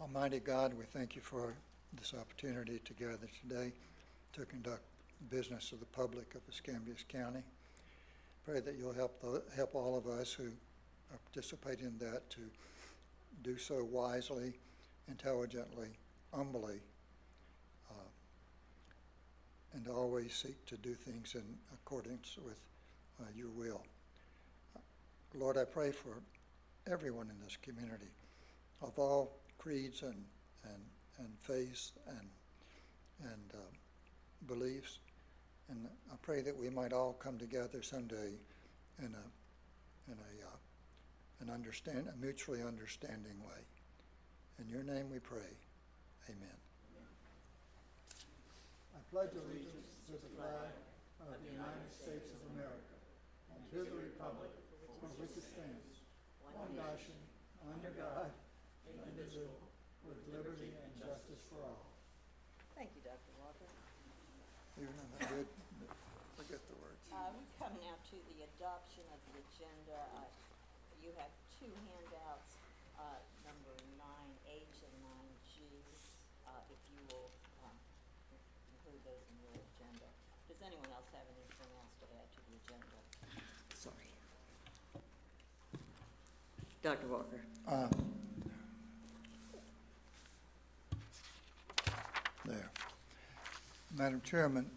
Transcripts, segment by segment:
Almighty God, we thank you for this opportunity to gather today to conduct business of the public of Escambia County. Pray that you'll help all of us who are participating in that to do so wisely, intelligently, humbly, and always seek to do things in accordance with your will. Lord, I pray for everyone in this community of all creeds and faiths and beliefs, and I pray that we might all come together someday in a mutually understanding way. In your name we pray. Amen. I pledge allegiance to the flag of the United States of America and to the republic for which it stands, one nation, under God, indivisible, with liberty and justice for all. Thank you, Dr. Walker. Even if I did forget the words. We come now to the adoption of the agenda. You have two handouts, number 9H and 9G, if you will include those in your agenda. Does anyone else have anything else to add to the agenda? Sorry. Dr. Walker. There. Madam Chairman,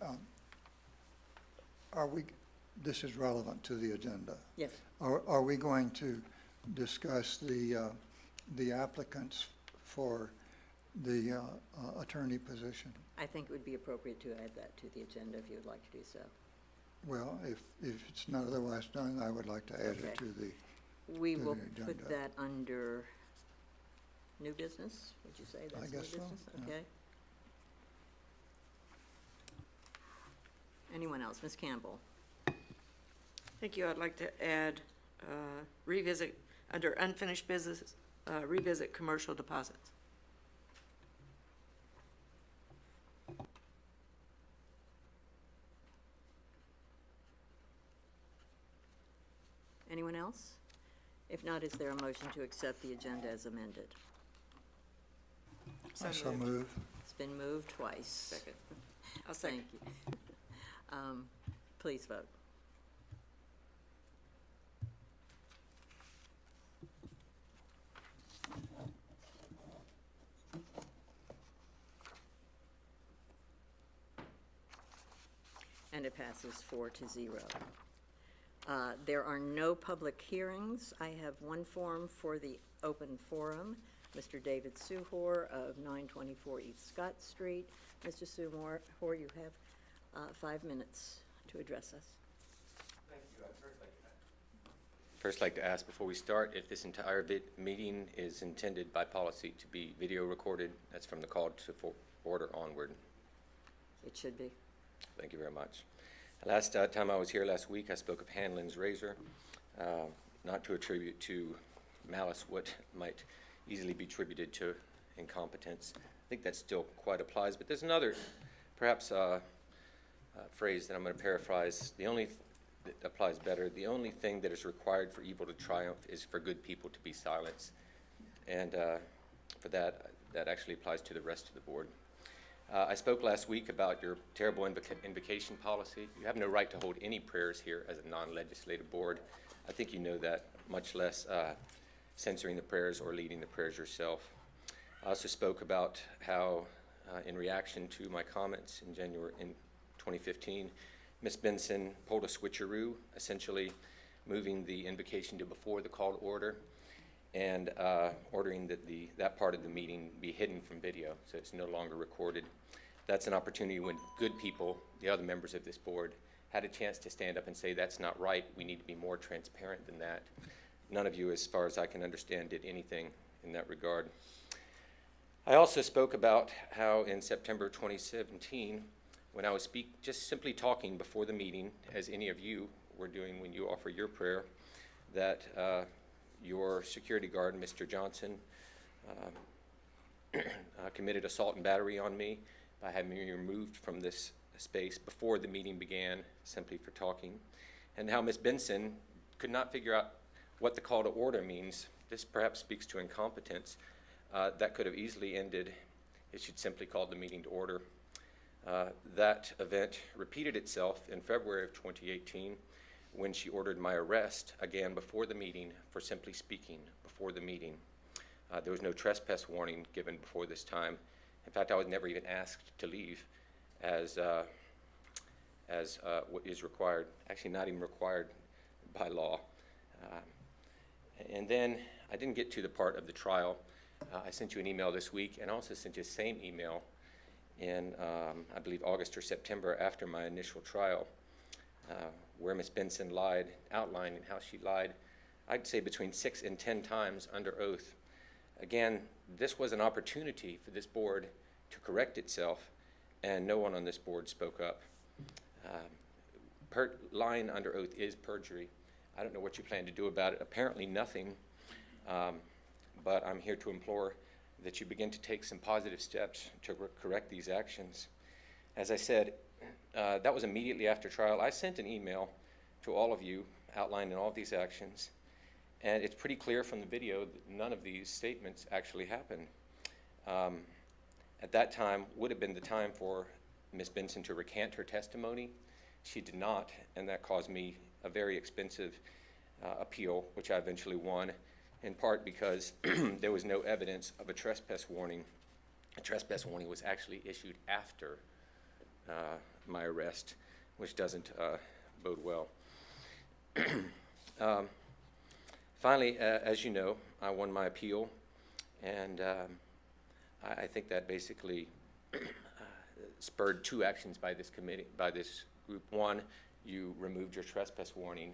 this is relevant to the agenda. Yes. Are we going to discuss the applicants for the attorney position? I think it would be appropriate to add that to the agenda if you would like to do so. Well, if it's not otherwise done, I would like to add it to the We to will the put agenda. that under new business, would you say that's new guess so, business? yeah. Okay. Anyone else? Ms. Campbell? Thank you. I'd like to add revisit, under unfinished business, revisit commercial deposits. Anyone else? If not, is there a motion to accept the agenda as amended? I so move. It's been moved twice. Second. I'll second. Thank you. Please vote. And it passes 4-0. There are no public hearings. I have one form for the open forum. Mr. David Suhor of 924 East Scott Street. Mr. Suhor, you have 5 minutes to address us. Thank you. I'd first like to ask before we start if this entire meeting is intended by policy to be video recorded. That's from the call to order onward. It should be. Thank you very much. Last time I was here last week, I spoke of Hanlon's razor, not to attribute to malice what might easily be attributed to incompetence. I think that still quite applies, but there's another, perhaps, phrase that I'm going to paraphrase. The only that applies better. The only thing that is required for evil to triumph is for good people to be silenced, and for that actually applies to the rest of the board. I spoke last week about your terrible invocation policy. You have no right to hold any prayers here as a non-legislative board. I think you know that, much less censoring the prayers or leading the prayers yourself. I also spoke about how, in reaction to my comments in 2015, Ms. Benson pulled a switcheroo, essentially moving the invocation to before the call to order and ordering that that part of the meeting be hidden from video, so it's no longer recorded. That's an opportunity when good people, the other members of this board, had a chance to stand up and say, that's not right, we need to be more transparent than that. None of you, as far as I can understand, did anything in that regard. I also spoke about how in September 2017, when I was just simply talking before the meeting, as any of you were doing when you offer your prayer, that your security guard, Mr. Johnson, committed assault and battery on me by having me removed from this space before the meeting began, simply for talking, and how Ms. Benson could not figure out what the call to order means. This perhaps speaks to incompetence. that could have easily ended if she'd simply called the meeting to order. That event repeated itself in February of 2018 when she ordered my arrest again before the meeting for simply speaking before the meeting. There was no trespass warning given before this time. In fact, I was never even asked to leave as what is required, actually not even required by law. And then I didn't get to the part of the trial. I sent you an email this week, and also sent you the same email in, I believe, August or September after my initial trial, where Ms. Benson lied, outlining how she lied, I'd say between 6 and 10 times under oath. Again, this was an opportunity for this board to correct itself, and no one on this board spoke up. Lying under oath is perjury. I don't know what you plan to do about it. Apparently nothing, but I'm here to implore that you begin to take some positive steps to correct these actions. As I said, that was immediately after trial. I sent an email to all of you outlining all of these actions, and it's pretty clear from the video that none of these statements actually happened. At that time would have been the time for Ms. Benson to recant her testimony. She did not, and that caused me a very expensive appeal, which I eventually won, in part because there was no evidence of a trespass warning. A trespass warning was actually issued after my arrest, which doesn't bode well. Finally, as you know, I won my appeal, and I think that basically spurred two actions by this committee, by this group. One, you removed your trespass warning,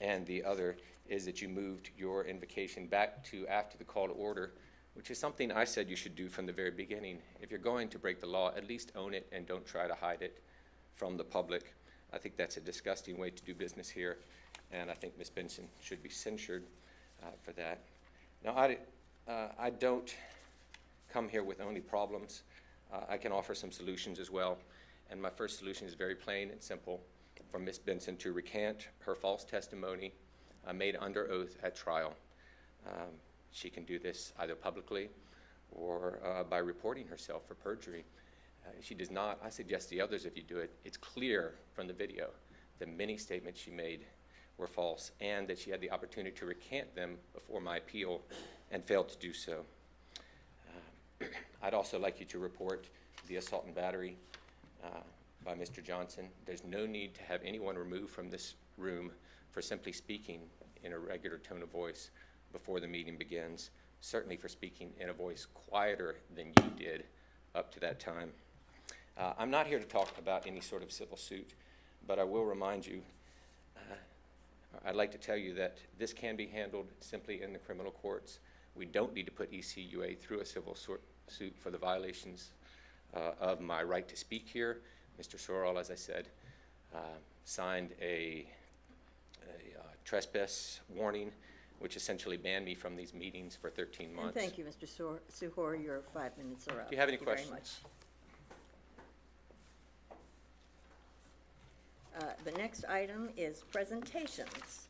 and the other is that you moved your invocation back to after the call to order, which is something I said you should do from the very beginning. If you're going to break the law, at least own it and don't try to hide it from the public. I think that's a disgusting way to do business here, and I think Ms. Benson should be censured for that. Now, I don't come here with only problems. I can offer some solutions as well, and my first solution is very plain and simple: for Ms. Benson to recant her false testimony made under oath at trial. She can do this either publicly or by reporting herself for perjury. If she does not, I suggest the others, if you do it, it's clear from the video that many statements she made were false, and that she had the opportunity to recant them before my appeal and failed to do so. I'd also like you to report the assault and battery by Mr. Johnson. There's no need to have anyone removed from this room for simply speaking in a regular tone of voice before the meeting begins, certainly for speaking in a voice quieter than you did up to that time. I'm not here to talk about any sort of civil suit, but I will remind you, I'd like to tell you that this can be handled simply in the criminal courts. We don't need to put ECUA through a civil suit for the violations of my right to speak here. Mr. Sorrell, as I said, signed a trespass warning, which essentially banned me from these meetings for 13 months. And thank you, Mr. Suhor. Your 5 minutes are up. Do you have any Thank you questions? very much. The next item is presentations.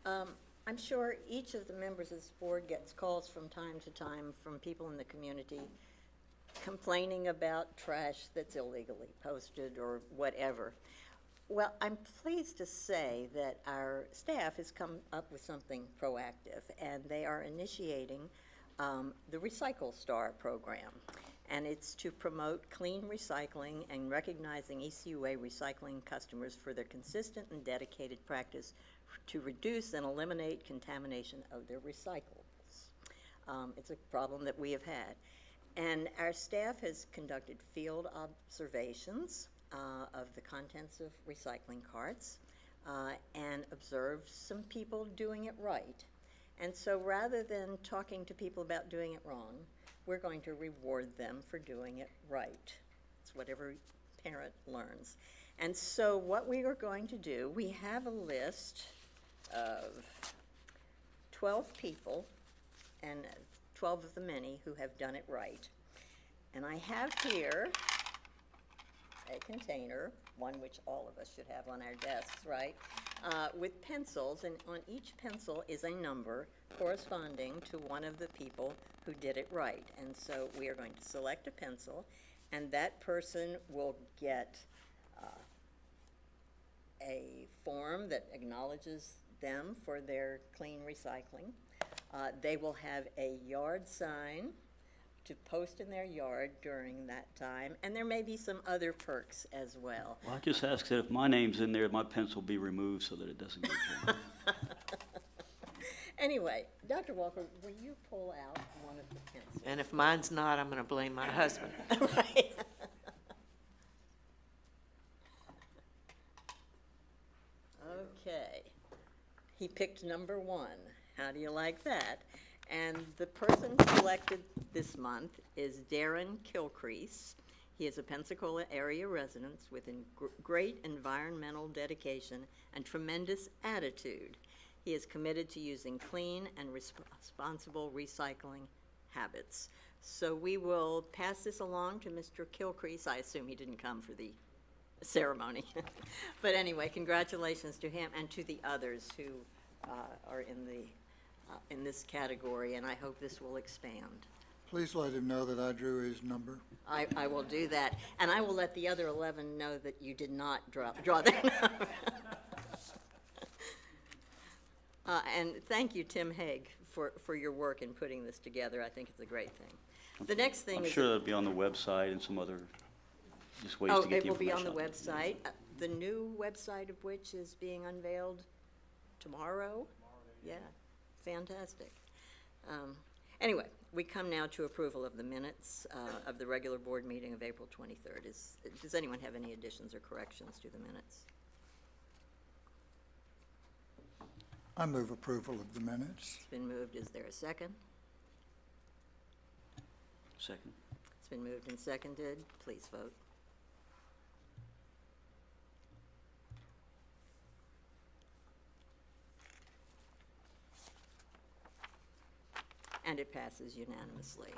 I'm sure each of the members of this board gets calls from time to time from people in the community complaining about trash that's illegally posted or whatever. Well, I'm pleased to say that our staff has come up with something proactive, and they are initiating the Recycle Star program. And it's to promote clean recycling and recognizing ECUA recycling customers for their consistent and dedicated practice to reduce and eliminate contamination of their recyclables. It's a problem that we have had. And our staff has conducted field observations of the contents of recycling carts and observed some people doing it right. And so rather than talking to people about doing it wrong, we're going to reward them for doing it right. It's what every parent learns. And so what we are going to do, we have a list of 12 people, and 12 of the many who have done it right. And I have here a container, one which all of us should have on our desks, right, with pencils, and on each pencil is a number corresponding to one of the people who did it right. And so we are going to select a pencil, and that person will get a form that acknowledges them for their clean recycling. They will have a yard sign to post in their yard during that time, and there may be some other perks as well. Well, I just ask that if my name's in there, my pencil be removed so that it doesn't get jammed. Anyway, Dr. Walker, will you pull out one of the pencils? And if mine's not, I'm gonna blame my husband. Right. Okay. He picked number 1. How do you like that? And the person selected this month is Darren Kilcrease. He is a Pensacola area resident with great environmental dedication and tremendous attitude. He is committed to using clean and responsible recycling habits. So we will pass this along to Mr. Kilcrease. I assume he didn't come for the ceremony. But anyway, congratulations to him and to the others who are in this category, and I hope this will expand. Please let him know that I drew his number. I will do that, and I will let the other 11 know that you did not draw their number. And thank you, Tim Haig, for your work in putting this together. I think it's a great thing. The next thing I'm is... sure that'll be on the website and some other, just ways Oh, to get it the will be information on the out. website. The new website of which is being unveiled tomorrow? Yeah, fantastic. Anyway, we come now to approval of the minutes of the regular board meeting of April 23rd. Does anyone have any additions or corrections to the minutes? I move approval of the minutes. It's been moved. Is there a second? Second. It's been moved and seconded. Please vote. And it passes unanimously.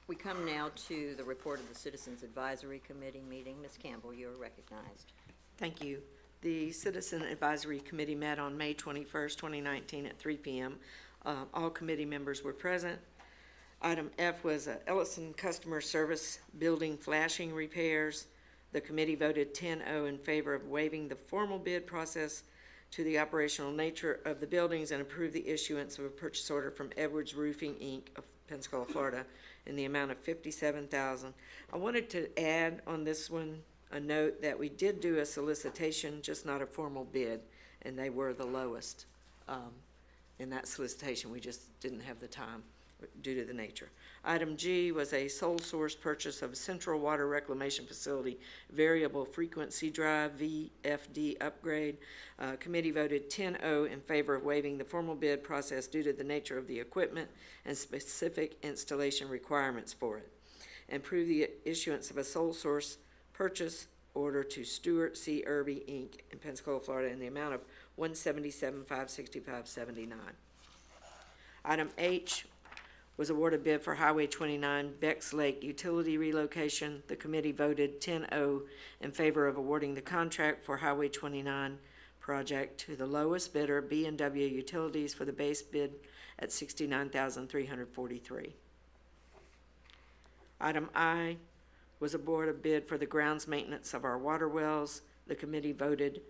We come now to the report of the Citizens Advisory Committee meeting. Ms. Campbell, you are recognized. Thank you. The Citizen Advisory Committee met on May 21st, 2019 at 3 p.m. All committee members were present. Item F was Ellison Customer Service Building Flashing Repairs. The committee voted 10-0 in favor of waiving the formal bid process to the operational nature of the buildings and approve the issuance of a purchase order from Edwards Roofing, Inc. of Pensacola, Florida in the amount of $57,000. I wanted to add on this one a note that we did do a solicitation, just not a formal bid, and they were the lowest in that solicitation. We just didn't have the time due to the nature. Item G was a sole source purchase of a central water reclamation facility variable frequency drive VFD upgrade. Committee voted 10-0 in favor of waiving the formal bid process due to the nature of the equipment and specific installation requirements for it, and approve the issuance of a sole source purchase order to Stewart C. Irby, Inc. in Pensacola, Florida in the amount of $177,565.79. Item H was awarded bid for Highway 29 Becks Lake utility relocation. The committee voted 10-0 in favor of awarding the contract for Highway 29 project to the lowest bidder, B&W Utilities, for the base bid at $69,343. Item I was awarded a bid for the grounds maintenance of our water wells. The committee voted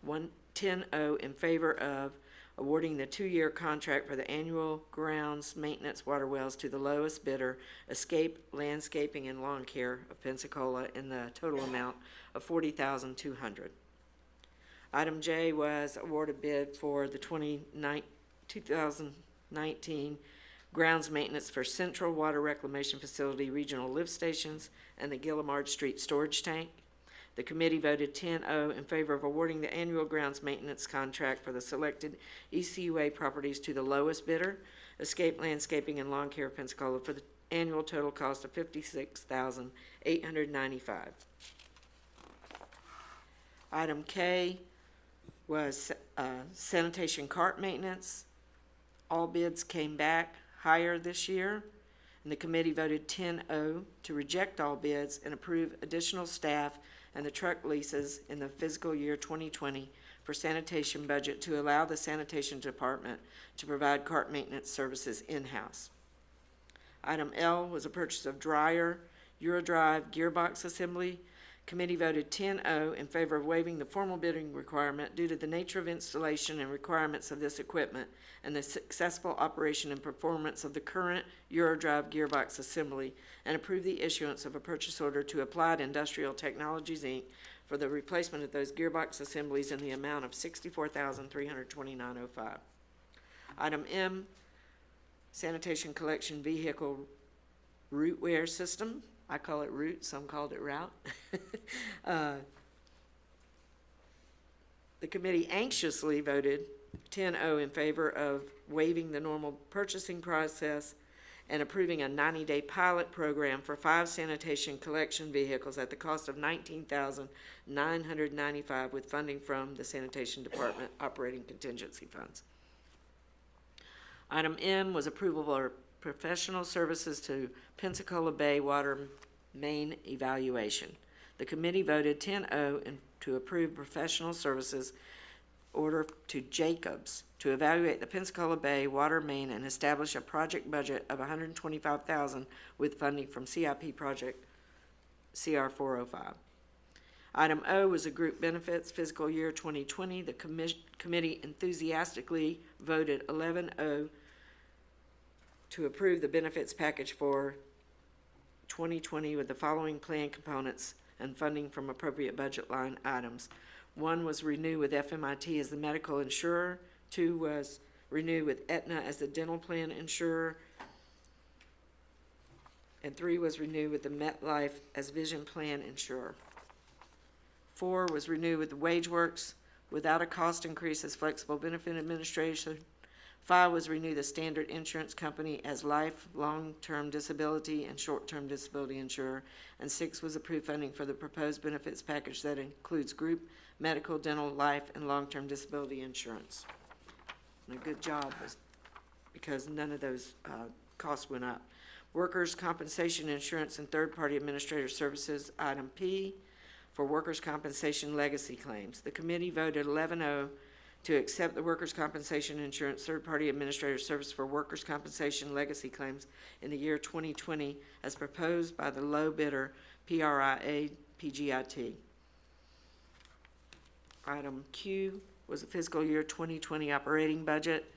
10-0 in favor of awarding the 2-year contract for the annual grounds maintenance water wells to the lowest bidder, Escape Landscaping and Lawn Care of Pensacola, in the total amount of $40,200. Item J was awarded bid for the 2019 grounds maintenance for Central Water Reclamation Facility Regional Lift Stations and the Gillimard Street Storage Tank. The committee voted 10-0 in favor of awarding the annual grounds maintenance contract for the selected ECUA properties to the lowest bidder, Escape Landscaping and Lawn Care of Pensacola, for the annual total cost of $56,895. Item K was sanitation cart maintenance. All bids came back higher this year, and the committee voted 10-0 to reject all bids and approve additional staff and the truck leases in the fiscal year 2020 for sanitation budget to allow the sanitation department to provide cart maintenance services in-house. Item L was a purchase of dryer, Eurodrive gearbox assembly. Committee voted 10-0 in favor of waiving the formal bidding requirement due to the nature of installation and requirements of this equipment and the successful operation and performance of the current Eurodrive gearbox assembly, and approve the issuance of a purchase order to Applied Industrial Technologies, Inc. for the replacement of those gearbox assemblies in the amount of $64,329.05. Item M, sanitation collection vehicle routeware system. I call it route, some called it route. The committee anxiously voted 10-0 in favor of waiving the normal purchasing process and approving a 90-day pilot program for 5 sanitation collection vehicles at the cost of $19,995 with funding from the Sanitation Department Operating Contingency Funds. Item M was approval of professional services to Pensacola Bay Water Main Evaluation. The committee voted 10-0 to approve professional services order to Jacobs to evaluate the Pensacola Bay Water Main and establish a project budget of $125,000 with funding from CIP project CR 405. Item O was a group benefits fiscal year 2020. The committee enthusiastically voted 11-0 to approve the benefits package for 2020 with the following plan components and funding from appropriate budget line items. 1 was renew with FMIT as the medical insurer. 2 was renew with Aetna as the dental plan insurer. And 3 was renew with the MetLife as vision plan insurer. 4 was renew with the WageWorks without a cost increase as flexible benefit administration. 5 was renew the Standard Insurance Company as life, long-term disability, and short-term disability insurer. And 6 was approve funding for the proposed benefits package that includes group, medical, dental, life, and long-term disability insurance. And a good job because none of those costs went up. Workers' compensation insurance and third-party administrator services, item P, for workers' compensation legacy claims. The committee voted 11-0 to accept the workers' compensation insurance third-party administrator service for workers' compensation legacy claims in the year 2020 as proposed by the low bidder, PRIA PGIT. Item Q was the fiscal year 2020 operating budget.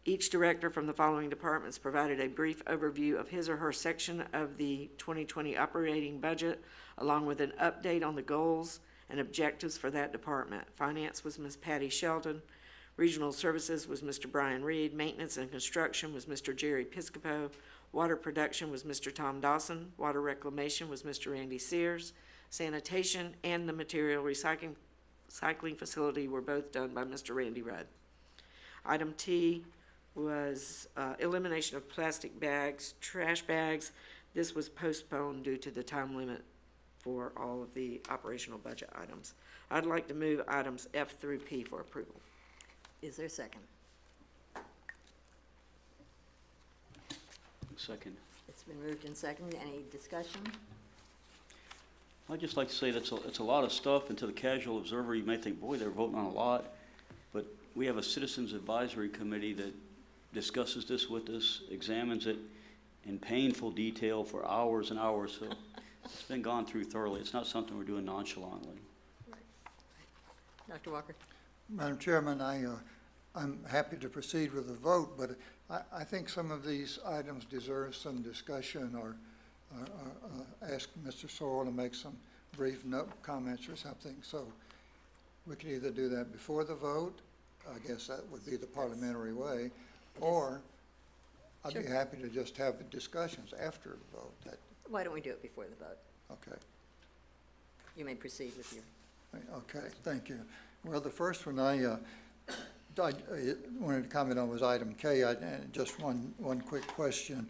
Each director from the following departments provided a brief overview of his or her section of the 2020 operating budget, along with an update on the goals and objectives for that department. Finance was Ms. Patty Shelton. Regional Services was Mr. Brian Reed. Maintenance and Construction was Mr. Jerry Piscopo. Water Production was Mr. Tom Dawson. Water Reclamation was Mr. Randy Sears. Sanitation and the Material Recycling Facility were both done by Mr. Randy Rudd. Item T was elimination of plastic bags, trash bags. This was postponed due to the time limit for all of the operational budget items. I'd like to move items F through P for approval. Is there a second? Second. It's been moved and seconded. Any discussion? I'd just like to say it's a lot of stuff, and to the casual observer, you may think, boy, they're voting on a lot. But we have a Citizens Advisory Committee that discusses this with us, examines it in painful detail for hours and hours. So it's been gone through thoroughly. It's not something we're doing nonchalantly. Dr. Walker? Madam Chairman, I'm happy to proceed with the vote, but I think some of these items deserve some discussion or ask Mr. Sorrell to make some brief note comments or something. So we could either do that before the vote, I guess that would be the parliamentary way, or I'd be happy to just have the discussions after the vote. Why don't we do it before the vote? Okay. You may proceed with your. Okay, thank you. Well, the first one I wanted to comment on was item K. Just one quick question,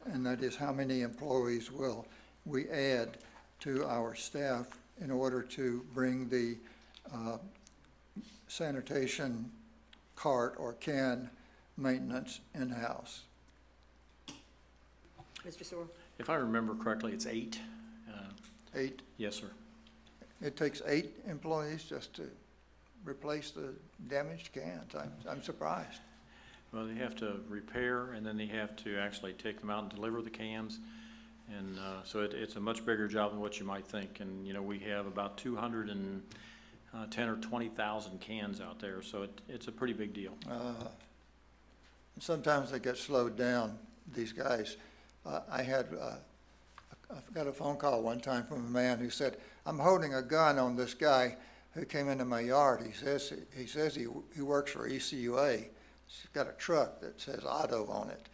and that is how many employees will we add to our staff in order to bring the sanitation cart or can maintenance in-house? Mr. Sorrell? If I remember correctly, it's 8. 8? Yes, sir. it takes 8 employees just to replace the damaged cans. I'm surprised. Well, they have to repair, and then they have to actually take them out and deliver the cans. And so it's a much bigger job than what you might think. And, you know, we have about 210 or 20,000 cans out there, so it's a pretty big deal. Sometimes they get slowed down, these guys. I got a phone call one time from a man who said, I'm holding a gun on this guy who came into my yard. He says he works for ECUA. He's got a truck that says Otto on it.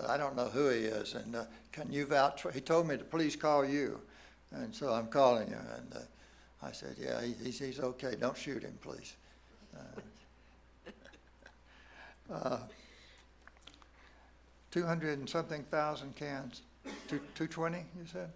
I don't know who he is, and can you vouch for? He told me to please call you, and so I'm calling you. And I said, yeah, he's okay. Don't shoot him, please. 200 and something thousand cans. 220, you said?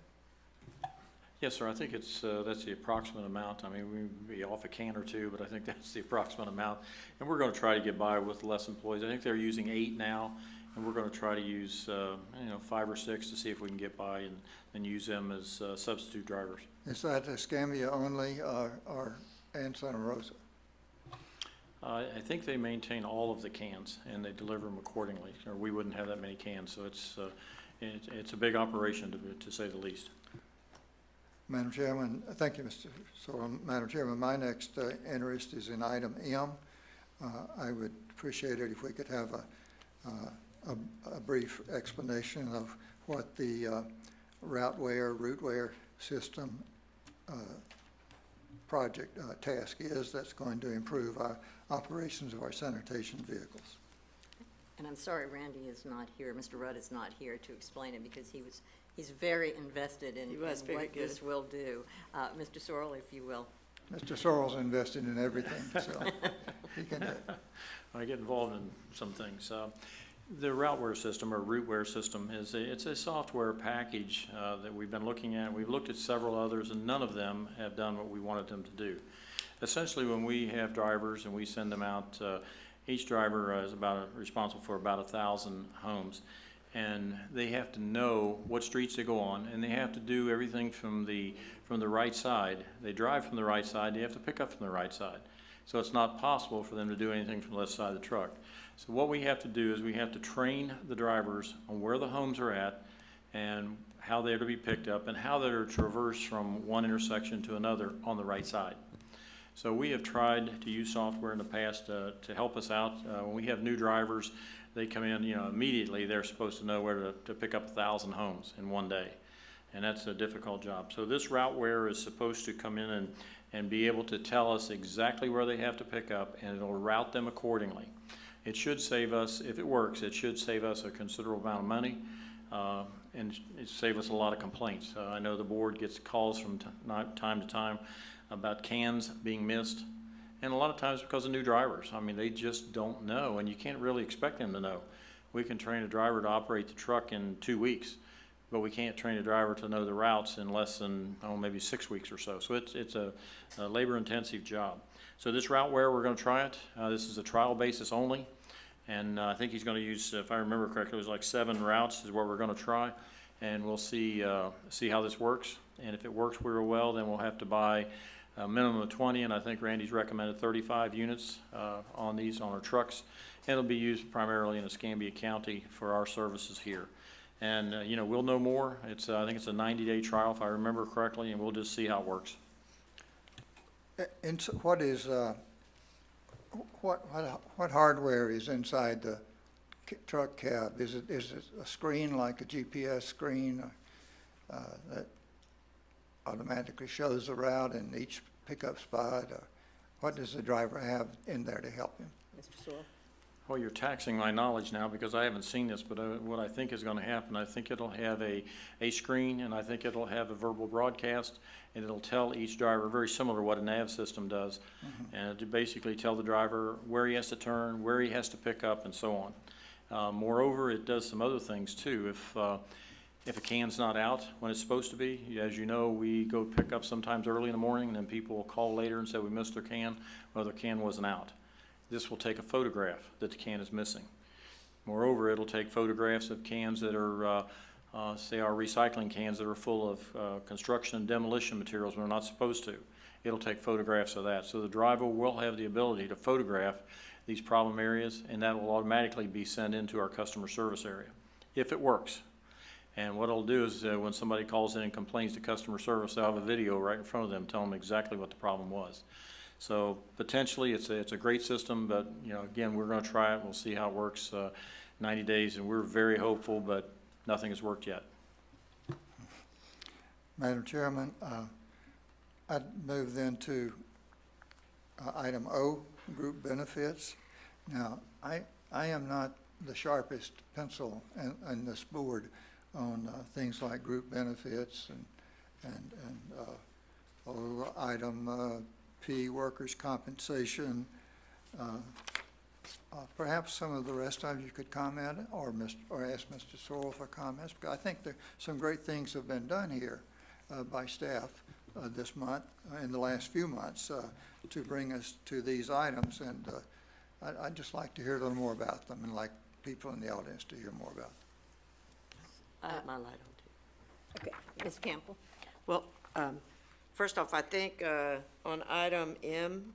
Yes, sir, I think that's the approximate amount. I mean, we'd be off a can or two, but I think that's the approximate amount. And we're going to try to get by with less employees. I think they're using 8 now, and we're going to try to use, 5 or 6 to see if we can get by and use them as substitute drivers. Is that Escambia only and Santa Rosa? I think they maintain all of the cans, and they deliver them accordingly, or we wouldn't have that many cans. So it's a big operation, to say the least. Madam Chairman, thank you, Mr. Sorrell. Madam Chairman, my next interest is in item M. I would appreciate it if we could have a brief explanation of what the routeware system project task is that's going to improve our operations of our sanitation vehicles. And I'm sorry Randy is not here, Mr. Rudd is not here to explain it because he's very invested in what this will do. Mr. Sorrell, if you will. Mr. Sorrell's invested in everything, so he can do it. I get involved in some things. The routeware system, or routeware system, it's a software package that we've been looking at. We've looked at several others, and none of them have done what we wanted them to do. Essentially, when we have drivers and we send them out, each driver is responsible for about 1,000 homes, and they have to know what streets they go on, and they have to do everything from the right side. They drive from the right side. They have to pick up from the right side. So it's not possible for them to do anything from the left side of the truck. So what we have to do is we have to train the drivers on where the homes are at and how they're to be picked up and how they're traversed from one intersection to another on the right side. So we have tried to use software in the past to help us out. When we have new drivers, they come in, immediately they're supposed to know where to pick up 1,000 homes in one day. And that's a difficult job. So this routeware is supposed to come in and be able to tell us exactly where they have to pick up, and it'll route them accordingly. It should save us, if it works, it should save us a considerable amount of money, and it save us a lot of complaints. I know the board gets calls from time to time about cans being missed, and a lot of times because of new drivers. I mean, they just don't know, and you can't really expect them to know. We can train a driver to operate the truck in 2 weeks, but we can't train a driver to know the routes in less than, maybe 6 weeks or so. So it's a labor-intensive job. So this routeware, we're going to try it. This is a trial basis only, and I think he's going to use, if I remember correctly, it was like 7 routes is what we're going to try, and we'll see how this works. And if it works real well, then we'll have to buy a minimum of 20, and I think Randy's recommended 35 units on our trucks. And it'll be used primarily in Escambia County for our services here. And we'll know more. I think it's a 90-day trial, if I remember correctly, and we'll just see how it works. And so what is what hardware is inside the truck cab? Is it a screen like a GPS screen that automatically shows the route in each pickup spot? Or what does the driver have in there to help him? Mr. Sorrell? Well, you're taxing my knowledge now because I haven't seen this, but what I think is going to happen, I think it'll have a screen, and I think it'll have a verbal broadcast, and it'll tell each driver, very similar to what a nav system does, and to basically tell the driver where he has to turn, where he has to pick up, and so on. Moreover, it does some other things too. If a can's not out when it's supposed to be, as you know, we go pick up sometimes early in the morning, and then people will call later and say we missed their can. Well, their can wasn't out. This will take a photograph that the can is missing. Moreover, it'll take photographs of cans that are say our recycling cans that are full of construction and demolition materials when they're not supposed to. It'll take photographs of that. So the driver will have the ability to photograph these problem areas, and that will automatically be sent into our customer service area, if it works. And what it'll do is when somebody calls in and complains to customer service, they'll have a video right in front of them telling them exactly what the problem was. So potentially it's a great system, but again, we're going to try it. We'll see how it works 90 days, and we're very hopeful, but nothing has worked yet. Madam Chairman, I'd move then to item O, group benefits. Now, I am not the sharpest pencil in this board on things like group benefits and item P, workers' compensation. Perhaps some of the rest of you could comment or ask Mr. Sorrell for comments, because I think there some great things have been done here by staff this month, in the last few months, to bring us to these items, and I'd just like to hear a little more about them, and like people in the audience to hear more about them. I have my light on too. Okay, Ms. Campbell? Well, first off, I think on item M,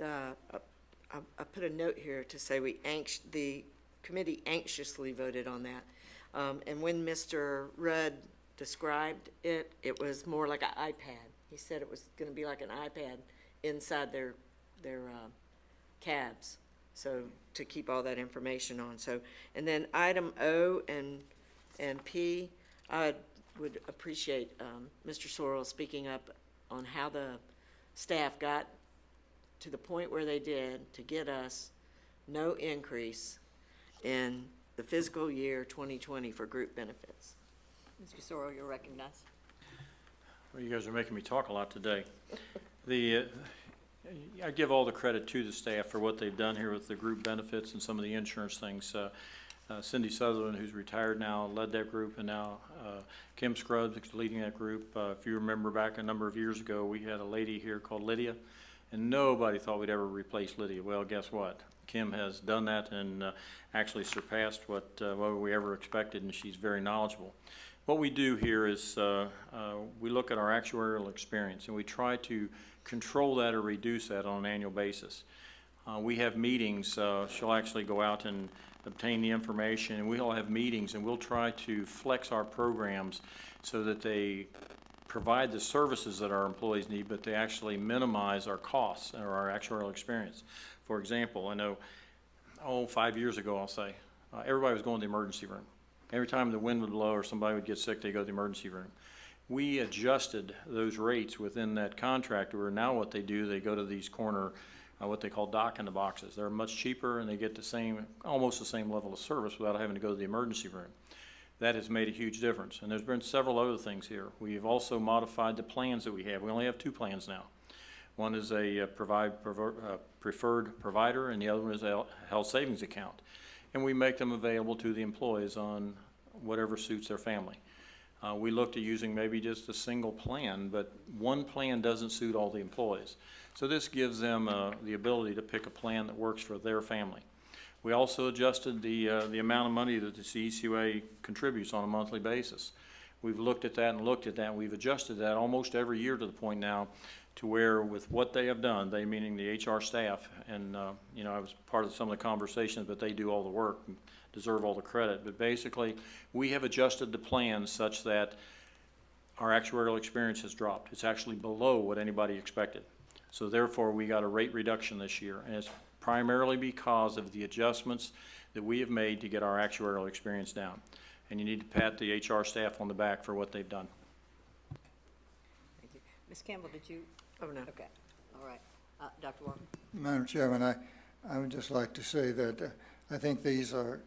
I put a note here to say the committee anxiously voted on that. And when Mr. Rudd described it, it was more like an iPad. He said it was going to be like an iPad inside their cabs, so to keep all that information on. So, and then item O and P, I would appreciate Mr. Sorrell speaking up on how the staff got to the point where they did to get us no increase in the fiscal year 2020 for group benefits. Mr. Sorrell, you're recognized. Well, you guys are making me talk a lot today. I give all the credit to the staff for what they've done here with the group benefits and some of the insurance things. Cindy Sutherland, who's retired now, led that group, and now Kim Scruggs is leading that group. If you remember back a number of years ago, we had a lady here called Lydia, and nobody thought we'd ever replace Lydia. Well, guess what? Kim has done that and actually surpassed what we ever expected, and she's very knowledgeable. What we do here is we look at our actuarial experience, and we try to control that or reduce that on an annual basis. We have meetings. She'll actually go out and obtain the information, and we'll have meetings, and we'll try to flex our programs so that they provide the services that our employees need, but they actually minimize our costs or our actuarial experience. For example, I know, 5 years ago, I'll say, everybody was going to the emergency room. Every time the wind would blow or somebody would get sick, they go to the emergency room. We adjusted those rates within that contract, where now what they do, they go to these corner, what they call dock-in-the-boxes. They're much cheaper, and they get almost the same level of service without having to go to the emergency room. That has made a huge difference, and there's been several other things here. We've also modified the plans that we have. We only have 2 plans now. One is a preferred provider, and the other one is a health savings account. And we make them available to the employees on whatever suits their family. We looked at using maybe just a single plan, but one plan doesn't suit all the employees. So this gives them the ability to pick a plan that works for their family. We also adjusted the amount of money that the ECUA contributes on a monthly basis. We've looked at that and looked at that, and we've adjusted that almost every year to the point now to where, with what they have done, they meaning the HR staff, and I was part of some of the conversations, but they do all the work and deserve all the credit. But basically, we have adjusted the plan such that our actuarial experience has dropped. It's actually below what anybody expected. So therefore, we got a rate reduction this year, and it's primarily because of the adjustments that we have made to get our actuarial experience down. And you need to pat the HR staff on the back for what they've done. Thank you. Ms. Campbell, did you? Oh, no. Okay, all right. Dr. Walker? Madam Chairman, I would just like to say that I think these are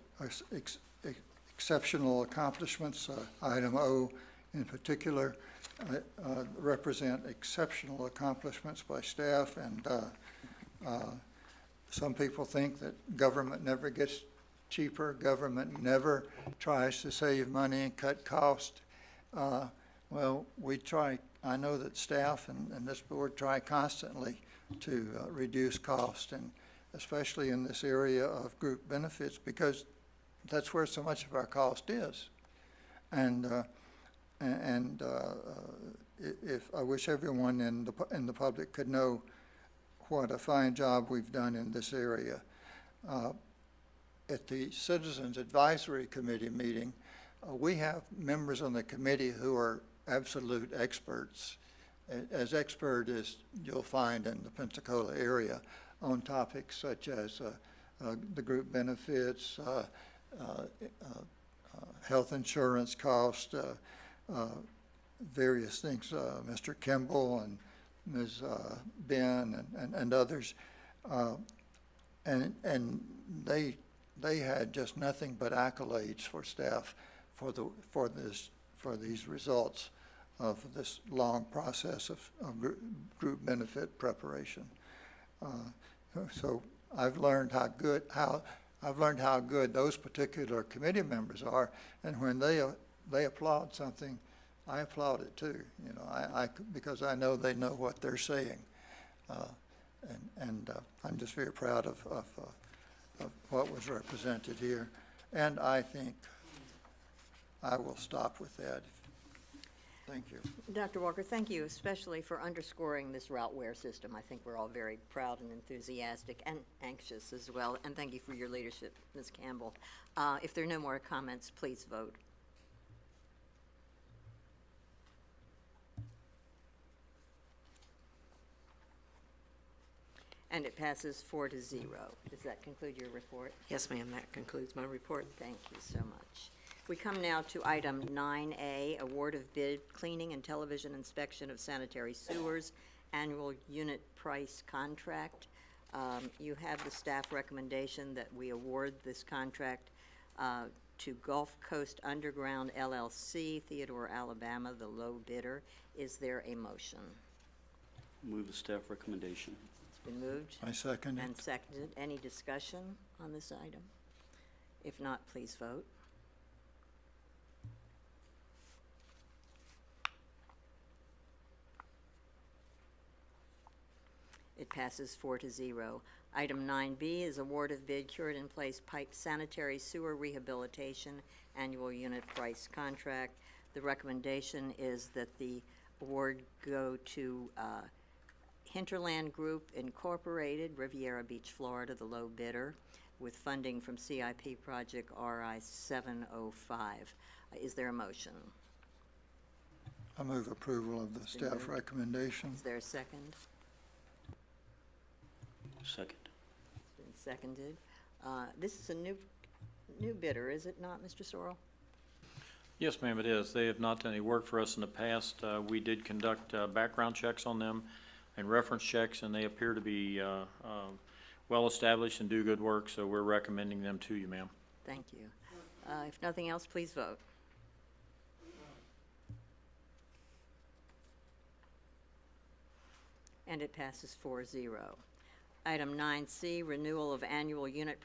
exceptional accomplishments. Item O in particular represent exceptional accomplishments by staff, and some people think that government never gets cheaper. Government never tries to save money and cut cost. Well, we try. I know that staff and this board try constantly to reduce cost, and especially in this area of group benefits, because that's where so much of our cost is. And, if, I wish everyone in the public could know what a fine job we've done in this area. At the Citizens Advisory Committee meeting, we have members on the committee who are absolute experts, as expert as you'll find in the Pensacola area, on topics such as the group benefits, health insurance cost, various things, Mr. Kimball and Ms. Ben and others. And they had just nothing but accolades for staff for these results of this long process of group benefit preparation. So I've learned how good those particular committee members are, and when they applaud something, I applaud it too. You know, because I know they know what they're saying, and I'm just very proud of what was represented here, and I think I will stop with that. Thank you. Dr. Walker, thank you especially for underscoring this routeware system. I think we're all very proud and enthusiastic and anxious as well, and thank you for your leadership, Ms. Campbell. If there are no more comments, please vote. And it passes 4-0. Does that conclude your report? Yes, ma'am, that concludes my report. Thank you so much. We come now to item 9A, award of bid cleaning and television inspection of sanitary sewers, annual unit price contract. You have the staff recommendation that we award this contract to Gulf Coast Underground LLC, Theodore, Alabama, the low bidder. Is there a motion? Move the staff recommendation. It's been moved I second and it. seconded. Any discussion on this item? If not, please vote. It passes 4-0. Item 9B is award of bid cured-in-place pipe sanitary sewer rehabilitation annual unit price contract. The recommendation is that the award go to Hinterland Group Incorporated, Riviera Beach, Florida, the low bidder, with funding from CIP Project RI 705. Is there a motion? I move approval of the staff recommendation. Is there a second? Second. It's been seconded. This is a new bidder, is it not, Mr. Sorrell? Yes, ma'am, it is. They have not done any work for us in the past. We did conduct background checks on them and reference checks, and they appear to be well-established and do good work, so we're recommending them to you, ma'am. Thank you. If nothing else, please vote. And it passes 4-0. Item 9C, renewal of annual unit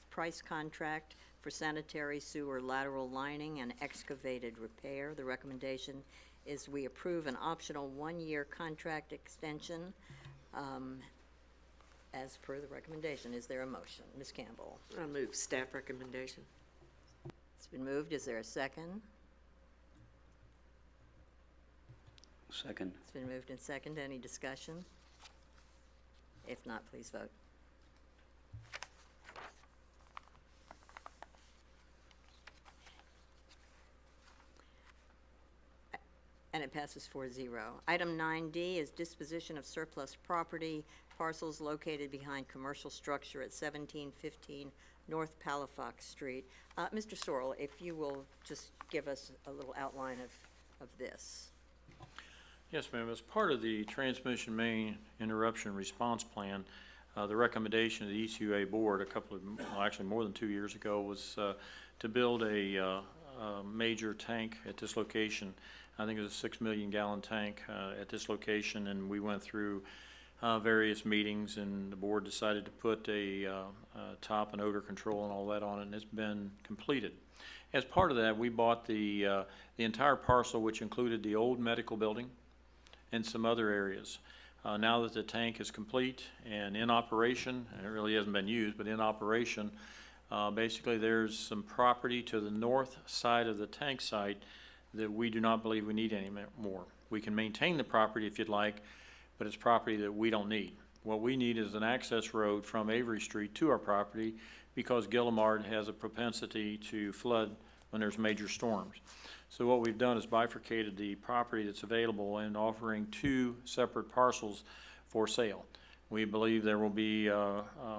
price contract for sanitary sewer lateral lining and excavated repair. The recommendation is we approve an optional one-year contract extension as per the recommendation. Is there a motion? Ms. Campbell. I move staff recommendation. It's been moved. Is there a second? Second. It's been moved and seconded. Any discussion? If not, please vote. And it passes 4-0. Item 9D is disposition of surplus property, parcels located behind commercial structure at 1715 North Palafox Street. Mr. Sorrell, if you will just give us a little outline of this. Yes, ma'am. As part of the transmission main interruption response plan, the recommendation of the ECUA board actually more than 2 years ago was to build a major tank at this location. I think it was a 6 million gallon tank at this location, and we went through various meetings, and the board decided to put a top and odor control and all that on it, and it's been completed. As part of that, we bought the entire parcel, which included the old medical building and some other areas. Now that the tank is complete and in operation, and it really hasn't been used, but in operation, Basically, there's some property to the north side of the tank site that we do not believe we need any more. We can maintain the property if you'd like, but it's property that we don't need. What we need is an access road from Avery Street to our property because Gillimard has a propensity to flood when there's major storms. So what we've done is bifurcated the property that's available and offering 2 separate parcels for sale. We believe there will be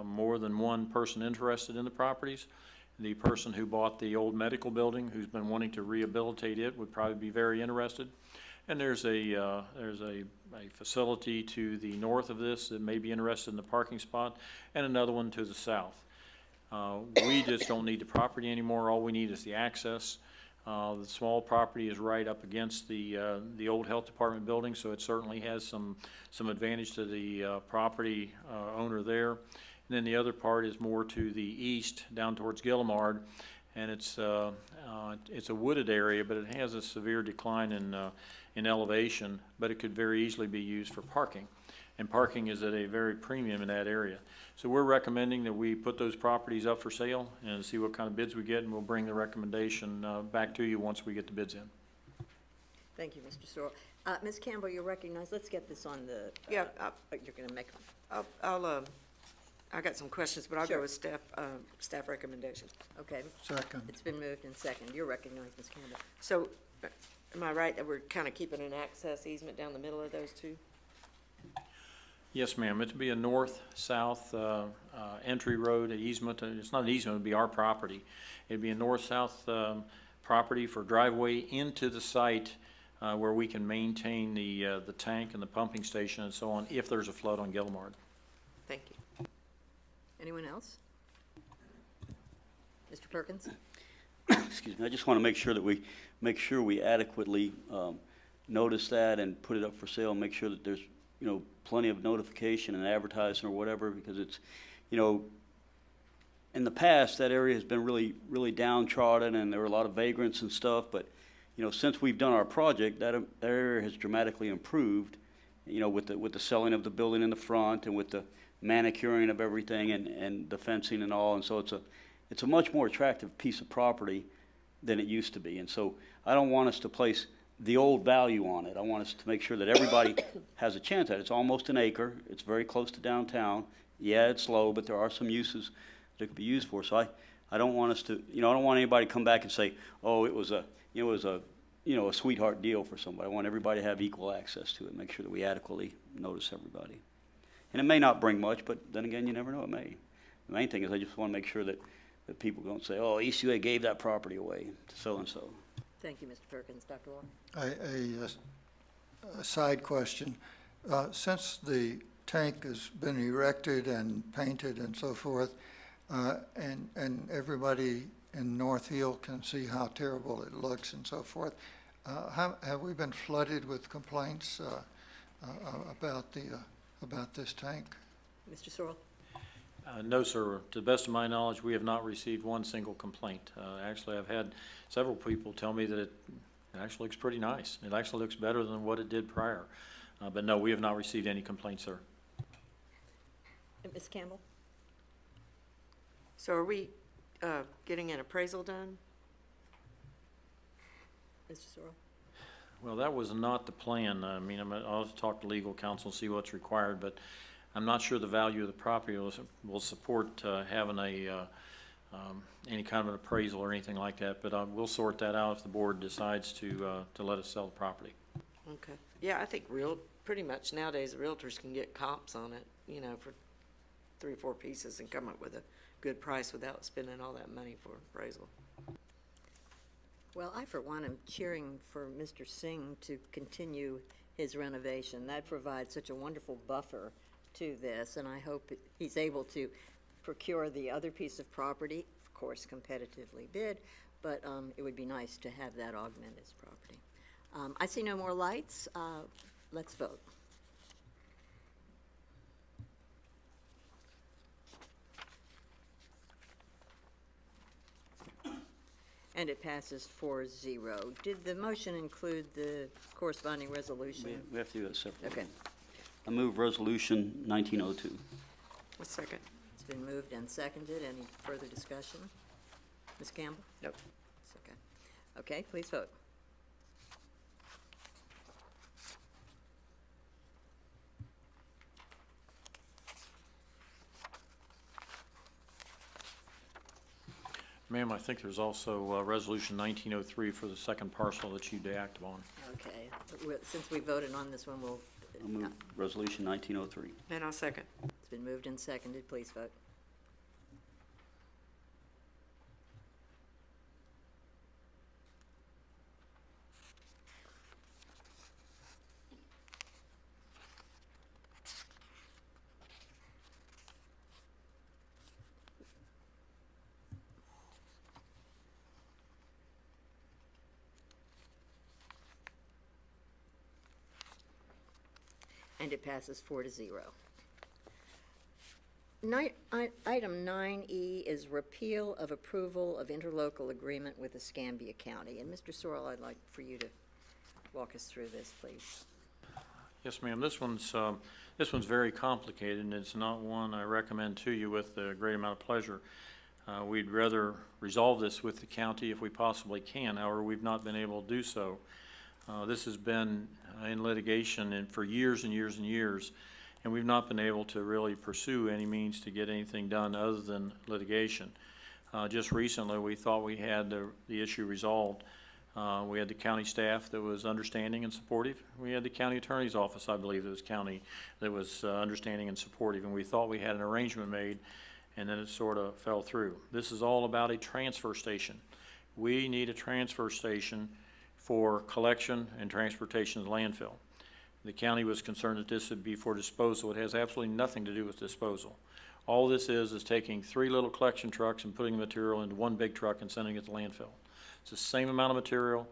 more than one person interested in the properties. The person who bought the old medical building, who's been wanting to rehabilitate it, would probably be very interested. And there's a facility to the north of this that may be interested in the parking spot, and another one to the south. We just don't need the property anymore. All we need is the access. The small property is right up against the old health department building, so it certainly has some advantage to the property owner there. And then the other part is more to the east, down towards Gillimard, and it's a wooded area, but it has a severe decline in elevation, but it could very easily be used for parking. And parking is at a very premium in that area. So we're recommending that we put those properties up for sale and see what kind of bids we get, and we'll bring the recommendation back to you once we get the bids in. Thank you, Mr. Sorrell. Ms. Campbell, you're recognized. Let's get this on the, Yeah, you're going to make, I got some questions, but I'll Sure. go with staff recommendations. okay. Second. It's been moved and second. You're recognized, Ms. Campbell. So, am I right that we're kind of keeping an access easement down the middle of those 2? Yes, ma'am. It'd be a north-south entry road, an easement. It's not an easement, it'd be our property. It'd be a north-south property for driveway into the site where we can maintain the tank and the pumping station and so on if there's a flood on Gillimard. Thank you. Anyone else? Mr. Perkins? Excuse me, I just want to make sure that we adequately notice that and put it up for sale, and make sure that there's, plenty of notification and advertising or whatever, because it's, in the past, that area has been really, really downtrodden, and there were a lot of vagrants and stuff, but, since we've done our project, that area has dramatically improved, with the selling of the building in the front and with the manicuring of everything and the fencing and all, and so it's a much more attractive piece of property than it used to be. And so I don't want us to place the old value on it. I want us to make sure that everybody has a chance at it. It's almost an acre. It's very close to downtown. Yeah, it's low, but there are some uses that it could be used for. So I don't want us to, I don't want anybody to come back and say, oh, it was a sweetheart deal for somebody. I want everybody to have equal access to it, make sure that we adequately notice everybody. And it may not bring much, but then again, you never know, it may. The main thing is I just want to make sure that people don't say, oh, ECUA gave that property away to so-and-so. Thank you, Mr. Perkins. Dr. Orr? A side question. Since the tank has been erected and painted and so forth, and everybody in North Hill can see how terrible it looks and so forth, have we been flooded with complaints about this tank? Mr. Sorrell? No, sir. To the best of my knowledge, we have not received one single complaint. Actually, I've had several people tell me that it actually looks pretty nice. It actually looks better than what it did prior. But no, we have not received any complaints, sir. Ms. Campbell? So are we getting an appraisal done? Mr. Sorrell? Well, that was not the plan. I mean, I'll talk to legal counsel and see what's required, but I'm not sure the value of the property will support having any kind of an appraisal or anything like that, but we'll sort that out if the board decides to let us sell the property. Okay. Yeah, I think pretty much nowadays, realtors can get comps on it, for 3 or 4 pieces and come up with a good price without spending all that money for appraisal. Well, I, for one, am cheering for Mr. Singh to continue his renovation. That provides such a wonderful buffer to this, and I hope he's able to procure the other piece of property, of course competitively bid, but it would be nice to have that augment his property. I see no more lights. Let's vote. And it passes 4-0. Did the motion include the corresponding resolution? We have to do that separately. Okay. I move resolution 1902. A second. It's It's been moved and seconded. Any further discussion? Ms. Campbell? Nope. It's okay. Okay, please vote. Ma'am, I think there's also Resolution 1903 for the second parcel that you act upon. Okay, since we voted on this one, I'll move Resolution 1903. And I'll second. it's been moved and seconded. Please vote. And it passes 4-0. Item 9E is repeal of approval of interlocal agreement with Escambia County. And Mr. Sorrell, I'd like for you to walk us through this, please. Yes, ma'am. This one's very complicated, and it's not one I recommend to you with a great amount of pleasure. We'd rather resolve this with the county if we possibly can. However, we've not been able to do so. This has been in litigation for years and years and years, and we've not been able to really pursue any means to get anything done other than litigation. Just recently, we thought we had the issue resolved. We had the county staff that was understanding and supportive. We had the county attorney's office, I believe, that was understanding and supportive, and we thought we had an arrangement made, and then it sort of fell through. This is all about a transfer station. We need a transfer station for collection and transportation to the landfill. The county was concerned that this would be for disposal. It has absolutely nothing to do with disposal. All this is taking 3 little collection trucks and putting the material into one big truck and sending it to landfill. It's the same amount of material.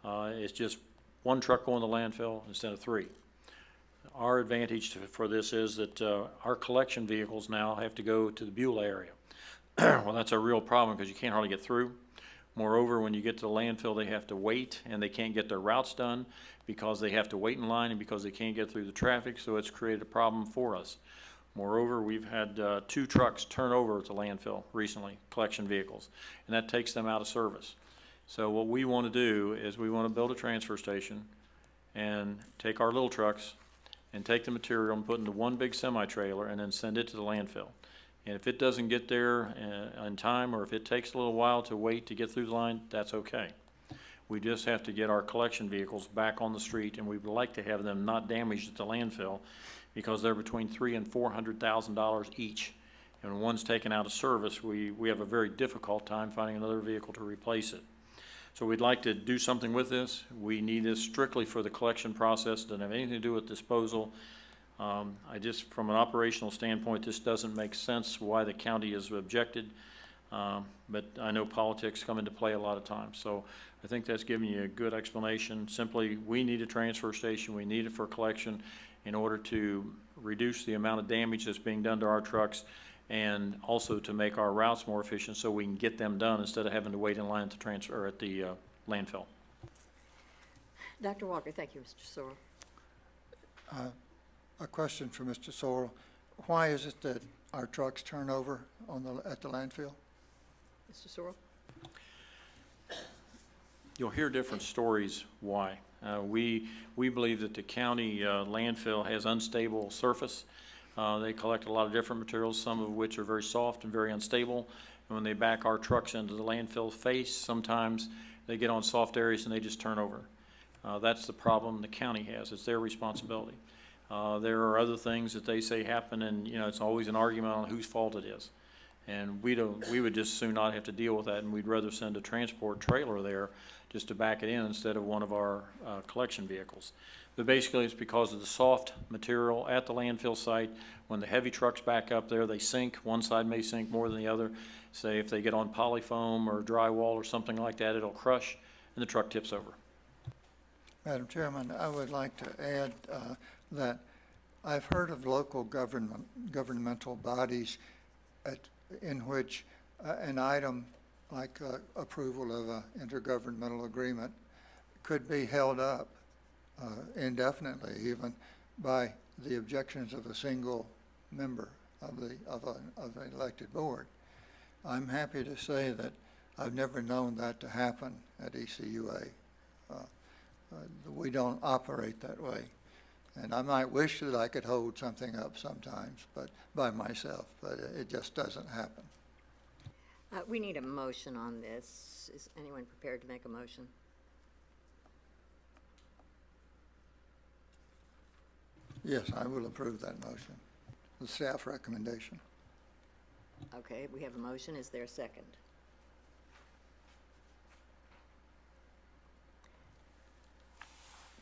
It's just one truck going to landfill instead of 3. Our advantage for this is that our collection vehicles now have to go to the Beulah area. Well, that's a real problem because you can't hardly get through. Moreover, when you get to the landfill, they have to wait, and they can't get their routes done because they have to wait in line and because they can't get through the traffic, so it's created a problem for us. Moreover, we've had 2 trucks turn over at the landfill recently, collection vehicles, and that takes them out of service. So what we want to do is we want to build a transfer station and take our little trucks and take the material and put into one big semi-trailer and then send it to the landfill. And if it doesn't get there in time, or if it takes a little while to wait to get through the line, that's okay. We just have to get our collection vehicles back on the street, and we'd like to have them not damaged at the landfill because they're between $300,000 and $400,000 each. And when one's taken out of service, we have a very difficult time finding another vehicle to replace it. So we'd like to do something with this. We need this strictly for the collection process. It doesn't have anything to do with disposal. From an operational standpoint, this doesn't make sense why the county has objected, but I know politics come into play a lot of times. So I think that's giving you a good explanation. Simply, we need a transfer station. We need it for collection in order to reduce the amount of damage that's being done to our trucks and also to make our routes more efficient so we can get them done instead of having to wait in line to transfer at the landfill. Dr. Walker, thank you, Mr. Sorrell. A question for Mr. Sorrell. Why is it that our trucks turn over at the landfill? Mr. Sorrell? You'll hear different stories why. We believe that the county landfill has unstable surface. They collect a lot of different materials, some of which are very soft and very unstable. And when they back our trucks into the landfill face, sometimes they get on soft areas and they just turn over. That's the problem the county has. It's their responsibility. There are other things that they say happen, and it's always an argument on whose fault it is. And we would just soon not have to deal with that, and we'd rather send a transport trailer there just to back it in instead of one of our collection vehicles. But basically, it's because of the soft material at the landfill site. When the heavy trucks back up there, they sink. One side may sink more than the other. Say if they get on polyfoam or drywall or something like that, it'll crush, and the truck tips over. Madam Chairman, I would like to add that I've heard of local governmental bodies in which an item like approval of an intergovernmental agreement could be held up indefinitely, even by the objections of a single member of an elected board. I'm happy to say that I've never known that to happen at ECUA. We don't operate that way. And I might wish that I could hold something up sometimes, but by myself, but it just doesn't happen. We need a motion on this. Is anyone prepared to make a motion? Yes, I will approve that motion, the staff recommendation. Okay, we have a motion. Is there a second?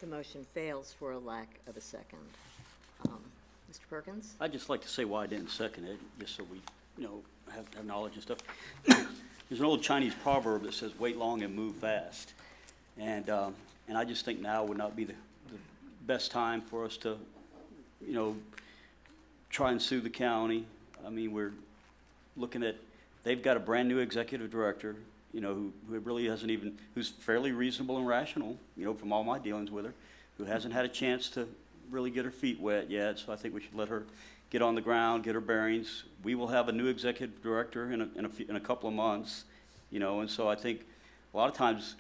The motion fails for a lack of a second. Mr. Perkins? I'd just like to say why I didn't second it, just so we, have knowledge and stuff. There's an old Chinese proverb that says, wait long and move fast. And I just think now would not be the best time for us to, try and sue the county. I mean, we're looking at, they've got a brand-new executive director, who really hasn't even, who's fairly reasonable and rational, from all my dealings with her, who hasn't had a chance to really get her feet wet yet, so I think we should let her get on the ground, get her bearings. We will have a new executive director in a couple of months, and so I think a lot of times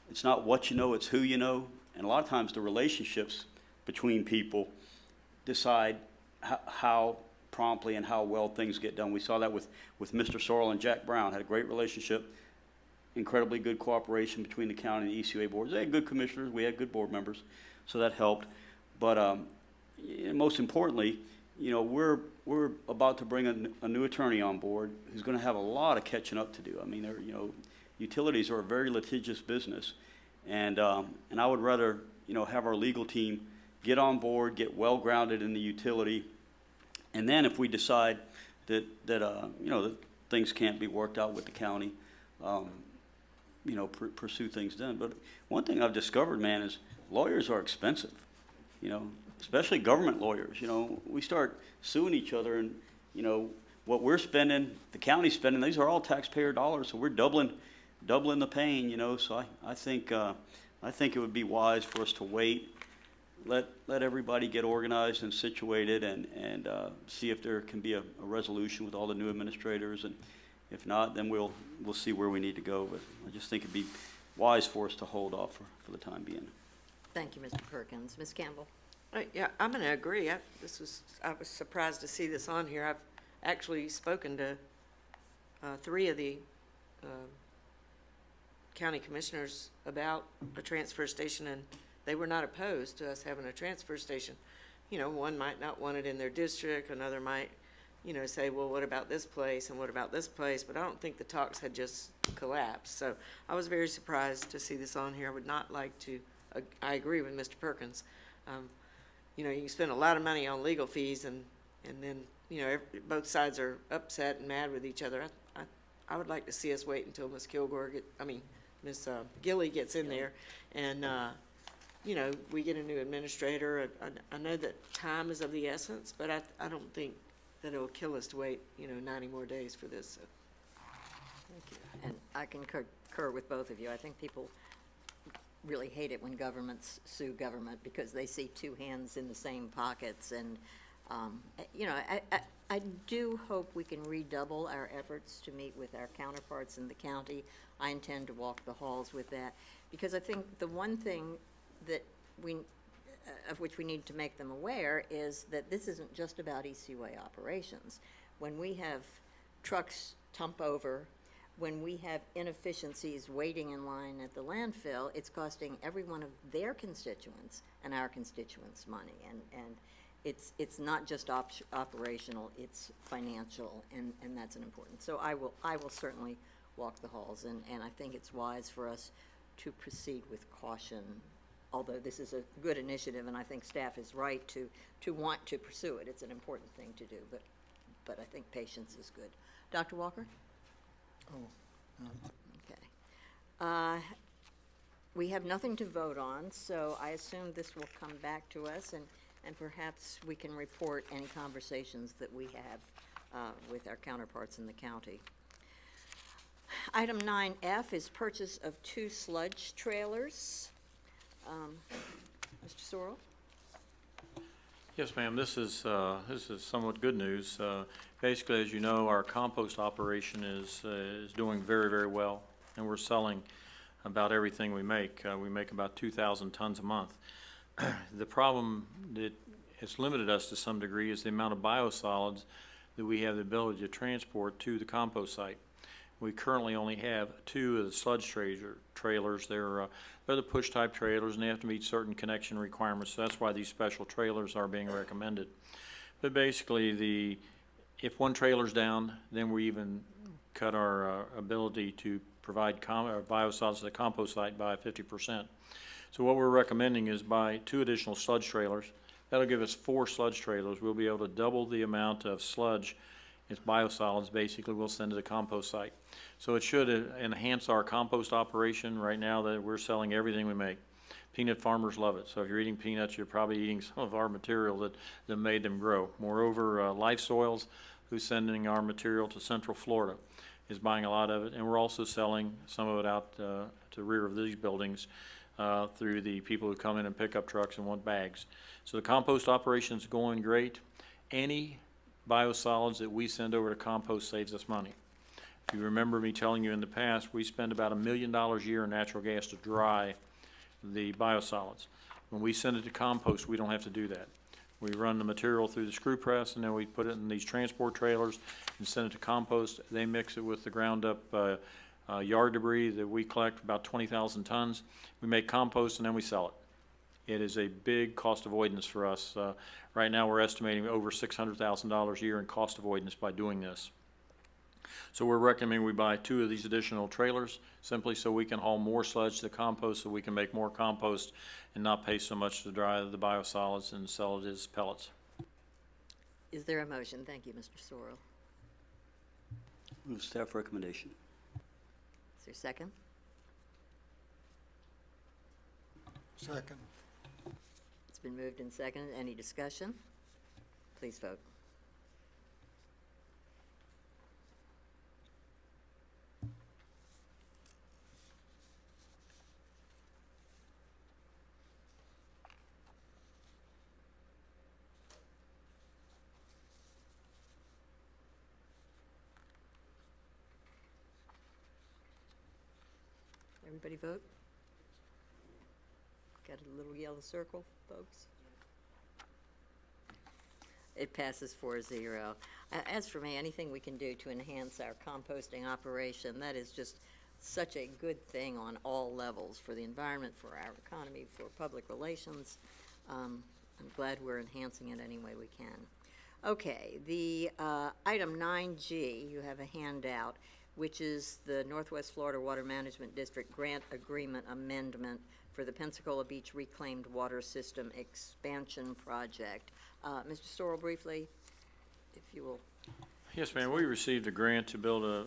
it's not what you know, it's who you know, and a lot of times the relationships between people decide how promptly and how well things get done. We saw that with Mr. Sorrell and Jack Brown, had a great relationship, incredibly good cooperation between the county and the ECUA boards. They had good commissioners, we had good board members, so that helped. But most importantly, we're about to bring a new attorney on board who's going to have a lot of catching up to do. I mean, utilities are a very litigious business, and I would rather have our legal team get on board, get well grounded in the utility, and then if we decide that things can't be worked out with the county, pursue things then. But one thing I've discovered, man, is lawyers are expensive. Especially government lawyers. We start suing each other, and what we're spending, the county's spending. These are all taxpayer dollars, so we're doubling the pain. So I think it would be wise for us to wait, let everybody get organized and situated, and see if there can be a resolution with all the new administrators, and if not, then we'll see where we need to go. But I just think it'd be wise for us to hold off for the time being. Thank you, Mr. Perkins. Ms. Campbell? Yeah, I'm going to agree. I was surprised to see this on here. I've actually spoken to 3 of the county commissioners about a transfer station, and they were not opposed to us having a transfer station. One might not want it in their district, another might, say, well, what about this place and what about this place? But I don't think the talks had just collapsed. So I was very surprised to see this on here. I would not like to, I agree with Mr. Perkins. You can spend a lot of money on legal fees, and then, both sides are upset and mad with each other. I would like to see us wait until Ms. Ms. Gilly gets in there, and, we get a new administrator. I know that time is of the essence, but I don't think that it'll kill us to wait, 90 more days for this. So. Thank you. And I can concur with both of you. I think people really hate it when governments sue government because they see 2 hands in the same pockets. And, I do hope we can redouble our efforts to meet with our counterparts in the county. I intend to walk the halls with that, because I think the one thing that of which we need to make them aware is that this isn't just about ECUA operations. When we have trucks tump over, when we have inefficiencies waiting in line at the landfill, it's costing every one of their constituents and our constituents money. And it's not just operational, it's financial, and that's an important. So I will certainly walk the halls, and I think it's wise for us to proceed with caution, although this is a good initiative, and I think staff is right to want to pursue it. It's an important thing to do, but I think patience is good. Dr. Walker? Okay. We have nothing to vote on, so I assume this will come back to us, and perhaps we can report any conversations that we have with our counterparts in the county. Item 9F is purchase of 2 sludge trailers. Mr. Sorrell? Yes, ma'am, this is somewhat good news. Basically, as you know, our compost operation is doing very, very well, and we're selling about everything we make. We make about 2,000 tons a month. The problem that has limited us to some degree is the amount of biosolids that we have the ability to transport to the compost site. We currently only have 2 of the sludge trailers. They're the push-type trailers, and they have to meet certain connection requirements. So that's why these special trailers are being recommended. But basically, if one trailer's down, then we even cut our ability to provide biosolids to the compost site by 50%. So what we're recommending is buy 2 additional sludge trailers. That'll give us 4 sludge trailers. We'll be able to double the amount of sludge. It's biosolids, basically, we'll send to the compost site. So it should enhance our compost operation. Right now that we're selling everything we make. Peanut farmers love it. So if you're eating peanuts, you're probably eating some of our material that made them grow. Moreover, Life Soils, who's sending our material to Central Florida, is buying a lot of it. And we're also selling some of it out to the rear of these buildings through the people who come in and pick up trucks and want bags. So the compost operation is going great. Any biosolids that we send over to compost saves us money. If you remember me telling you in the past, we spend about $1 million a year in natural gas to dry the biosolids. When we send it to compost, we don't have to do that. We run the material through the screw press, and then we put it in these transport trailers and send it to compost. They mix it with the ground up yard debris that we collect, about 20,000 tons. We make compost and then we sell it. It is a big cost avoidance for us. Right now we're estimating over $600,000 a year in cost avoidance by doing this. So we're recommending we buy 2 of these additional trailers simply so we can haul more sludge to the compost, so we can make more compost and not pay so much to dry the biosolids and sell it as pellets. Is there a motion? Thank you, Mr. Sorrell. Move staff recommendation. Is there a second? Second. It's been moved and seconded. Any discussion? Please vote. Everybody vote? Got a little yellow circle, folks? It passes 4-0. As for me, anything we can do to enhance our composting operation, that is just such a good thing on all levels for the environment, for our economy, for public relations. I'm glad we're enhancing it any way we can. Okay, the item 9G, you have a handout, which is the Northwest Florida Water Management District Grant Agreement Amendment for the Pensacola Beach Reclaimed Water System Expansion Project. Mr. Sorrell, briefly, if you will. Yes, ma'am. We received a grant to build a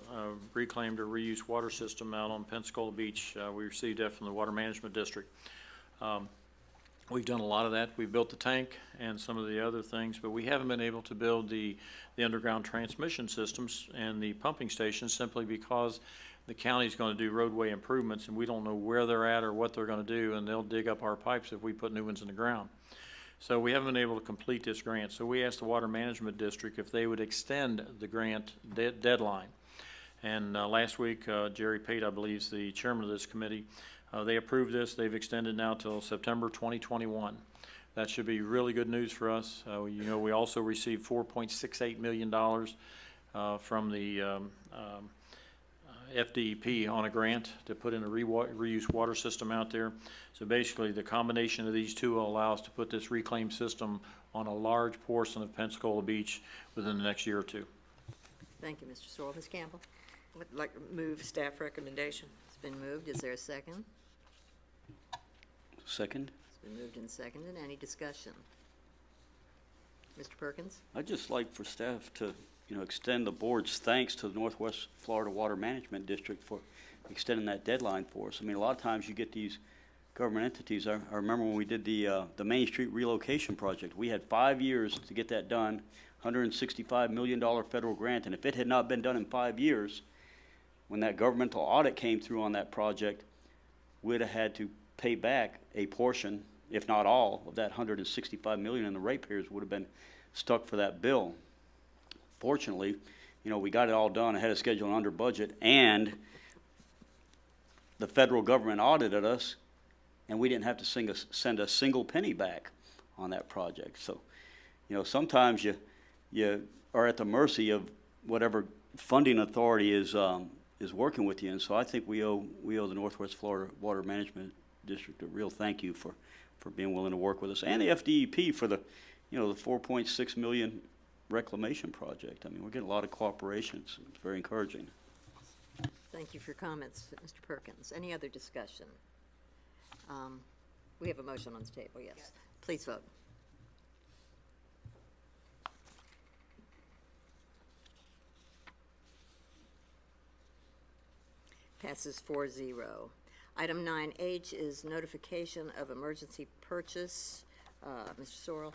reclaimed or reused water system out on Pensacola Beach. We received that from the Water Management District. We've done a lot of that. We've built the tank and some of the other things, but we haven't been able to build the underground transmission systems and the pumping stations simply because the county's going to do roadway improvements and we don't know where they're at or what they're going to do, and they'll dig up our pipes if we put new ones in the ground. So we haven't been able to complete this grant. So we asked the Water Management District if they would extend the grant deadline. And last week, Jerry Pate, I believe, is the chairman of this committee. They approved this. They've extended now till September 2021. That should be really good news for us. You know, we also received $4.68 million from the FDEP on a grant to put in a reuse water system out there. So basically, the combination of these two will allow us to put this reclaim system on a large portion of Pensacola Beach within the next year or two. Thank you, Mr. Sorrell. Ms. Campbell? Would like to move staff recommendation. It's been moved. Is there a second? Second. It's been moved and seconded. Any discussion? Mr. Perkins? I'd just like for staff to, extend the board's thanks to the Northwest Florida Water Management District for extending that deadline for us. I mean, a lot of times you get these government entities. I remember when we did the Main Street relocation project. We had 5 years to get that done, $165 million federal grant, and if it had not been done in 5 years, when that governmental audit came through on that project, we'd have had to pay back a portion if not all, of that $165 million, and the ratepayers would have been stuck for that bill. Fortunately, we got it all done ahead of schedule and under budget, and the federal government audited us, and we didn't have to send a single penny back on that project. So, sometimes you are at the mercy of whatever funding authority is working with you, and so I think we owe the Northwest Florida Water Management District a real thank you for being willing to work with us, and the FDEP for the the $4.6 million reclamation project. I mean, we're getting a lot of cooperation. It's very encouraging. Thank you for your comments, Mr. Perkins. Any other discussion? We have a motion on the table, yes. Please vote. Passes 4-0. Item 9H is notification of emergency purchase. Mr. Sorrell?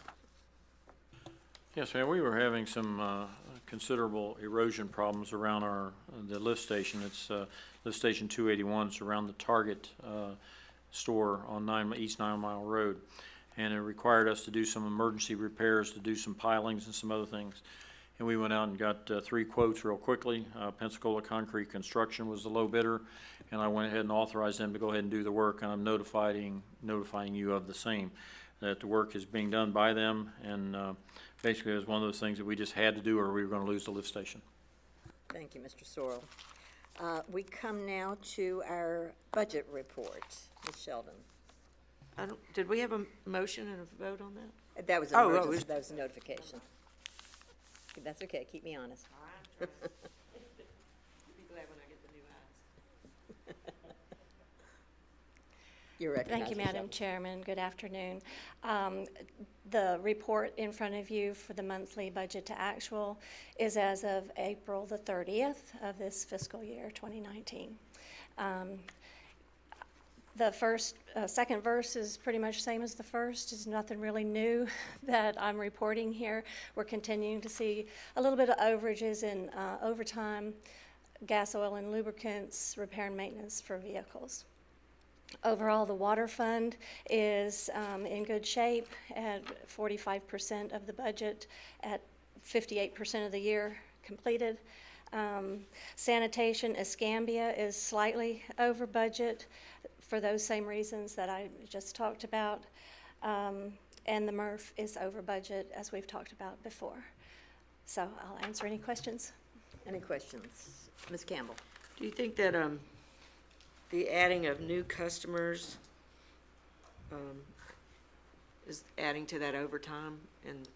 Yes, ma'am, we were having some considerable erosion problems around the lift station. It's lift station 281. It's around the Target store on East 9 Mile Road. And it required us to do some emergency repairs, to do some pilings and some other things. And we went out and got 3 quotes real quickly. Pensacola Concrete Construction was the low bidder, and I went ahead and authorized them to go ahead and do the work, and I'm notifying you of the same, that the work is being done by them, and basically it was one of those things that we just had to do or we were going to lose the lift station. Thank you, Mr. Sorrell. We come now to our budget report. Ms. Sheldon. Did we have a motion and a vote on that? That was an emergency, that was a notification. That's okay, keep me honest. You'll be glad when I get the new eyes. You're recognized. Thank you, Ms. Madam Sheldon. Chairman. Good afternoon. The report in front of you for the monthly budget to actual is as of April the 30th of this fiscal year, 2019. The second verse is pretty much same as the first. There's nothing really new that I'm reporting here. We're continuing to see a little bit of overages in overtime, gas, oil, and lubricants, repair and maintenance for vehicles. Overall, the water fund is in good shape at 45% of the budget, at 58% of the year completed. Sanitation, Escambia is slightly over budget for those same reasons that I just talked about. And the MRF is over budget, as we've talked about before. So I'll answer any questions. Any questions? Ms. Campbell? Do you think that the adding of new customers is adding to that overtime, and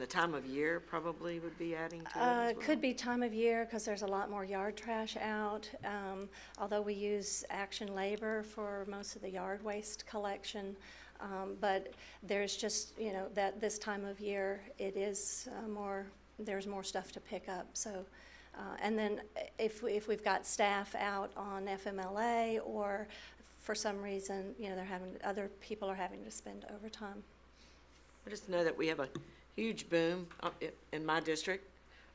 the time of year probably would be adding to it as well? It could be time of year because there's a lot more yard trash out. Although we use Action Labor for most of the yard waste collection, but there's just, that this time of year it is there's more stuff to pick up. So. And then if we've got staff out on FMLA, or for some reason, other people are having to spend overtime. I just know that we have a huge boom in my district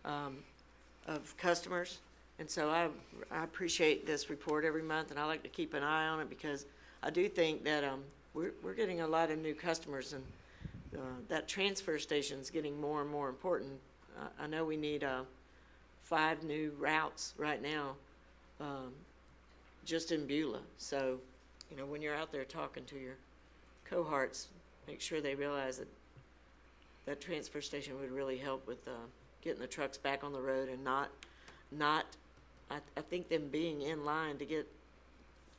of customers, and so I appreciate this report every month, and I like to keep an eye on it because I do think that we're getting a lot of new customers, and that transfer station is getting more and more important. I know we need 5 new routes right now, just in Beulah. So, when you're out there talking to your cohorts, make sure they realize that that transfer station would really help with getting the trucks back on the road and I think them being in line to get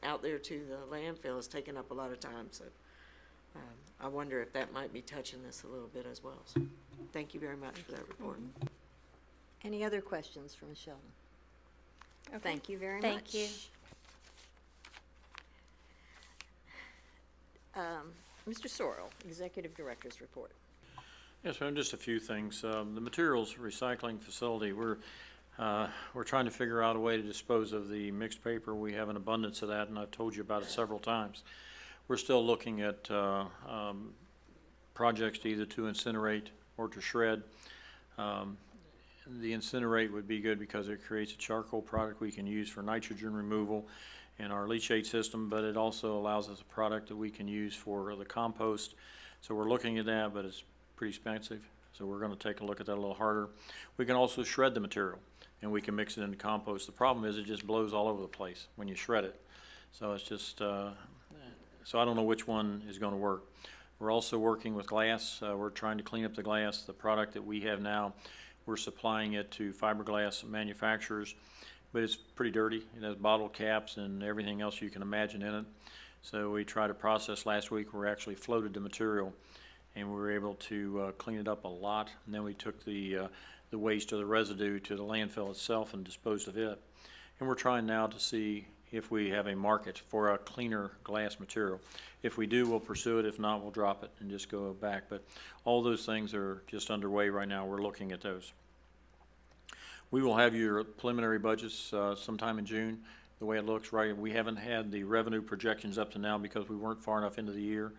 out there to the landfill is taking up a lot of time. So, I wonder if that might be touching this a little bit as well. So, thank you very much for that report. Any other questions for Ms. Sheldon? Okay. Thank you very much. Thank you. Mr. Sorrell, Executive Director's report. Yes, ma'am, just a few things. The materials recycling facility, we're trying to figure out a way to dispose of the mixed paper. We have an abundance of that, and I've told you about it several times. We're still looking at projects to either to incinerate or to shred. The incinerate would be good because it creates a charcoal product we can use for nitrogen removal, and our leachate system, but it also allows us a product that we can use for the compost. So we're looking at that, but it's pretty expensive, so we're going to take a look at that a little harder. We can also shred the material, and we can mix it into compost. The problem is it just blows all over the place when you shred it. So it's just, so I don't know which one is going to work. We're also working with glass. We're trying to clean up the glass. The product that we have now, we're supplying it to fiberglass manufacturers, but it's pretty dirty. It has bottle caps and everything else you can imagine in it. So we tried a process last week where we actually floated the material, and we were able to clean it up a lot. And then we took the waste or the residue to the landfill itself and disposed of it. And we're trying now to see if we have a market for a cleaner glass material. If we do, we'll pursue it. If not, we'll drop it and just go back. But all those things are just underway right now. We're looking at those. We will have your preliminary budgets sometime in June. The way it looks, right, we haven't had the revenue projections up to now because we weren't far enough into the year,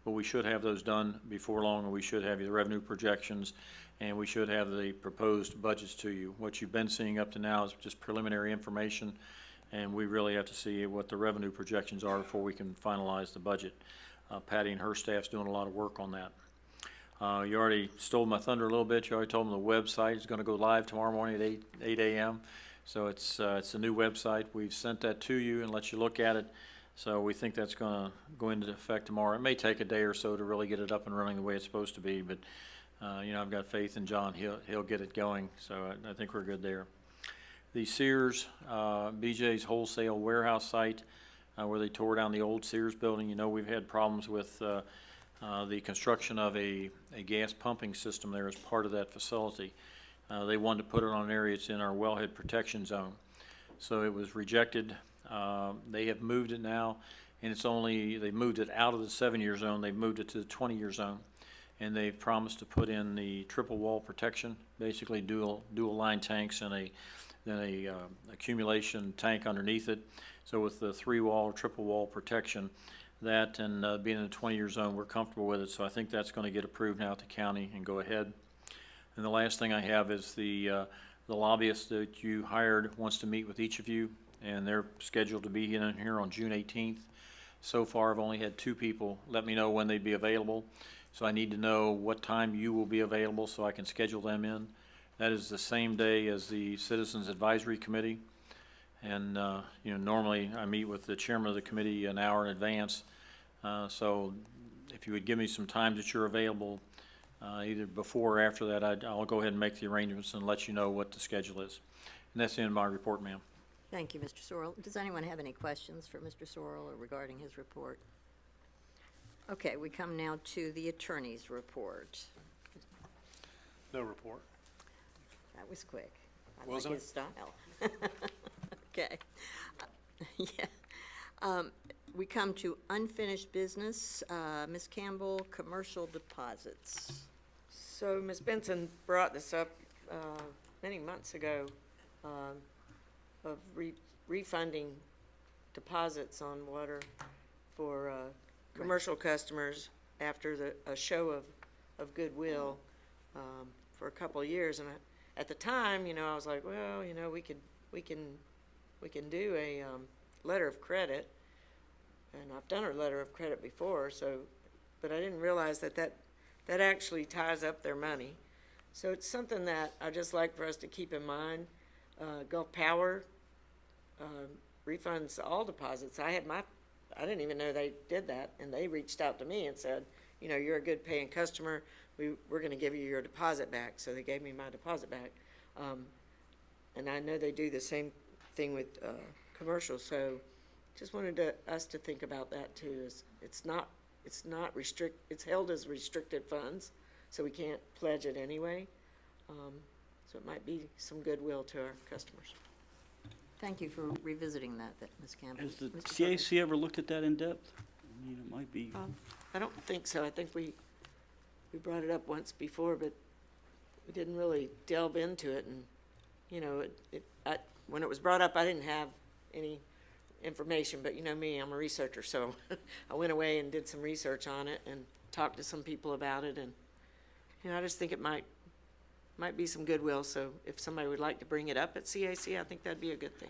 but we should have those done before long, and we should have the revenue projections, and we should have the proposed budgets to you. What you've been seeing up to now is just preliminary information, and we really have to see what the revenue projections are before we can finalize the budget. Patty and her staff's doing a lot of work on that. You already stole my thunder a little bit. You already told them the website is going to go live tomorrow morning at 8 a.m. So it's a new website. We've sent that to you and let you look at it. So we think that's going to go into effect tomorrow. It may take a day or so to really get it up and running the way it's supposed to be, but you know, I've got faith in John. He'll get it going. So I think we're good there. The Sears, BJ's wholesale warehouse site, where they tore down the old Sears building. You know, we've had problems with the construction of a gas pumping system there as part of that facility. They wanted to put it on an area that's in our wellhead protection zone. So it was rejected. They have moved it now, and they moved it out of the 7-year zone. They've moved it to the 20-year zone, and they've promised to put in the triple wall protection, basically dual line tanks and then a accumulation tank underneath it. So with the 3-wall, triple wall protection, that and being in the 20-year zone, we're comfortable with it. So I think that's going to get approved now at the county and go ahead. And the last thing I have is the lobbyist that you hired wants to meet with each of you, and they're scheduled to be in here on June 18th. So far, I've only had 2 people let me know when they'd be available. So I need to know what time you will be available so I can schedule them in. That is the same day as the Citizens Advisory Committee. And, you know, normally I meet with the chairman of the committee an hour in advance. So if you would give me some times that you're available, either before or after that, I'll go ahead and make the arrangements and let you know what the schedule is. And that's the end of my report, ma'am. Thank you, Mr. Sorrell. Does anyone have any questions for Mr. Sorrell or regarding his report? Okay, we come now to the attorney's report. No report. That was quick. I Wasn't like his style. Okay. Yeah. We come to unfinished business. Ms. Campbell, commercial deposits. So Ms. Benson brought this up many months ago of refunding deposits on water for commercial customers after a show of goodwill for a couple of years. And at the time, you know, I was like, well, you know, we can do a letter of credit, and I've done a letter of credit before, so, but I didn't realize that actually ties up their money. So it's something that I just like for us to keep in mind. Gulf Power refunds all deposits. I didn't even know they did that, and they reached out to me and said, you know, you're a good paying customer. We're going to give you your deposit back. So they gave me my deposit back. And I know they do the same thing with commercials. So just wanted us to think about that too. It's held as restricted funds, so we can't pledge it anyway. So it might be some goodwill to our customers. Thank you for revisiting that, Ms. Campbell. Has the Mr. Carter? CAC ever looked at that in depth? I mean, it might be. I don't think so. I think we brought it up once before, but we didn't really delve into it. And, you know, when it was brought up, I didn't have any information, but you know me, I'm a researcher, so I went away and did some research on it and talked to some people about it. And, you know, I just think it might be some goodwill. So if somebody would like to bring it up at CAC, I think that'd be a good thing.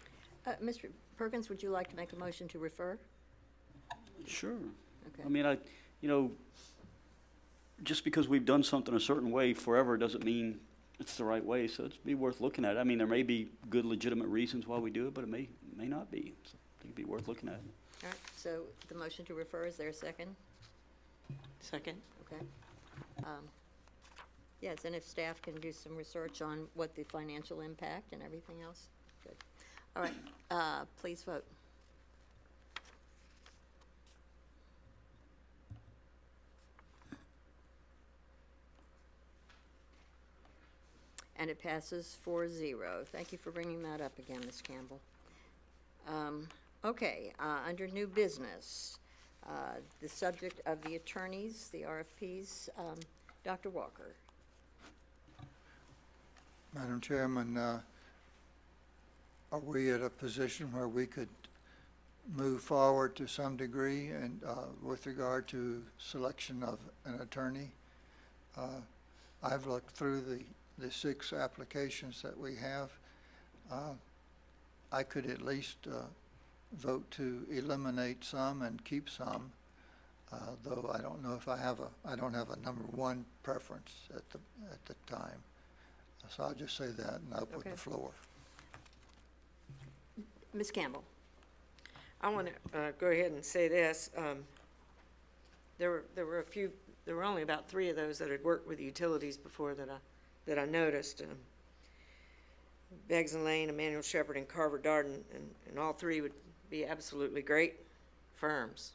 Mr. Perkins, would you like to make a motion to refer? Sure. Okay. I mean, just because we've done something a certain way forever doesn't mean it's the right way, so it'd be worth looking at. I mean, there may be good legitimate reasons why we do it, but it may not be. So I think it'd be worth looking at. All right, so the motion to refer, is there a second? Second? Okay. Yes, and if staff can do some research on what the financial impact and everything else, good. All right, please vote. And it passes 4-0. Thank you for bringing that up again, Ms. Campbell. Okay, under new business, the subject of the attorneys, the RFPs, Dr. Walker. Madam Chairman, are we at a position where we could move forward to some degree and with regard to selection of an attorney? I've looked through the 6 applications that we have. I could at least vote to eliminate some and keep some, though I don't know if I don't have a number 1 preference at the time. So I'll just say that and open Okay. the floor. Ms. Campbell. I want to go ahead and say this. There were only about 3 of those that had worked with utilities before that I noticed. Beggs and Lane, Emmanuel Shepherd, and Carver Darden, and all 3 would be absolutely great firms.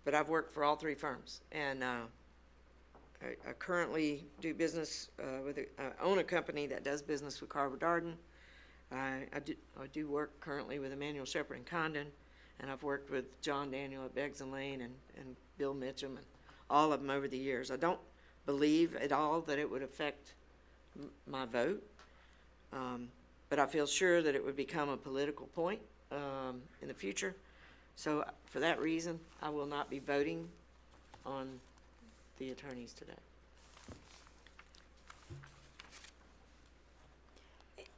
But I've worked for all 3 firms, and I currently do business I own a company that does business with Carver Darden. I do work currently with Emmanuel Shepherd and Condon, and I've worked with John Daniel at Beggs and Lane and Bill Mitchum and all of them over the years. I don't believe at all that it would affect my vote, but I feel sure that it would become a political point in the future. So for that reason, I will not be voting on the attorneys today.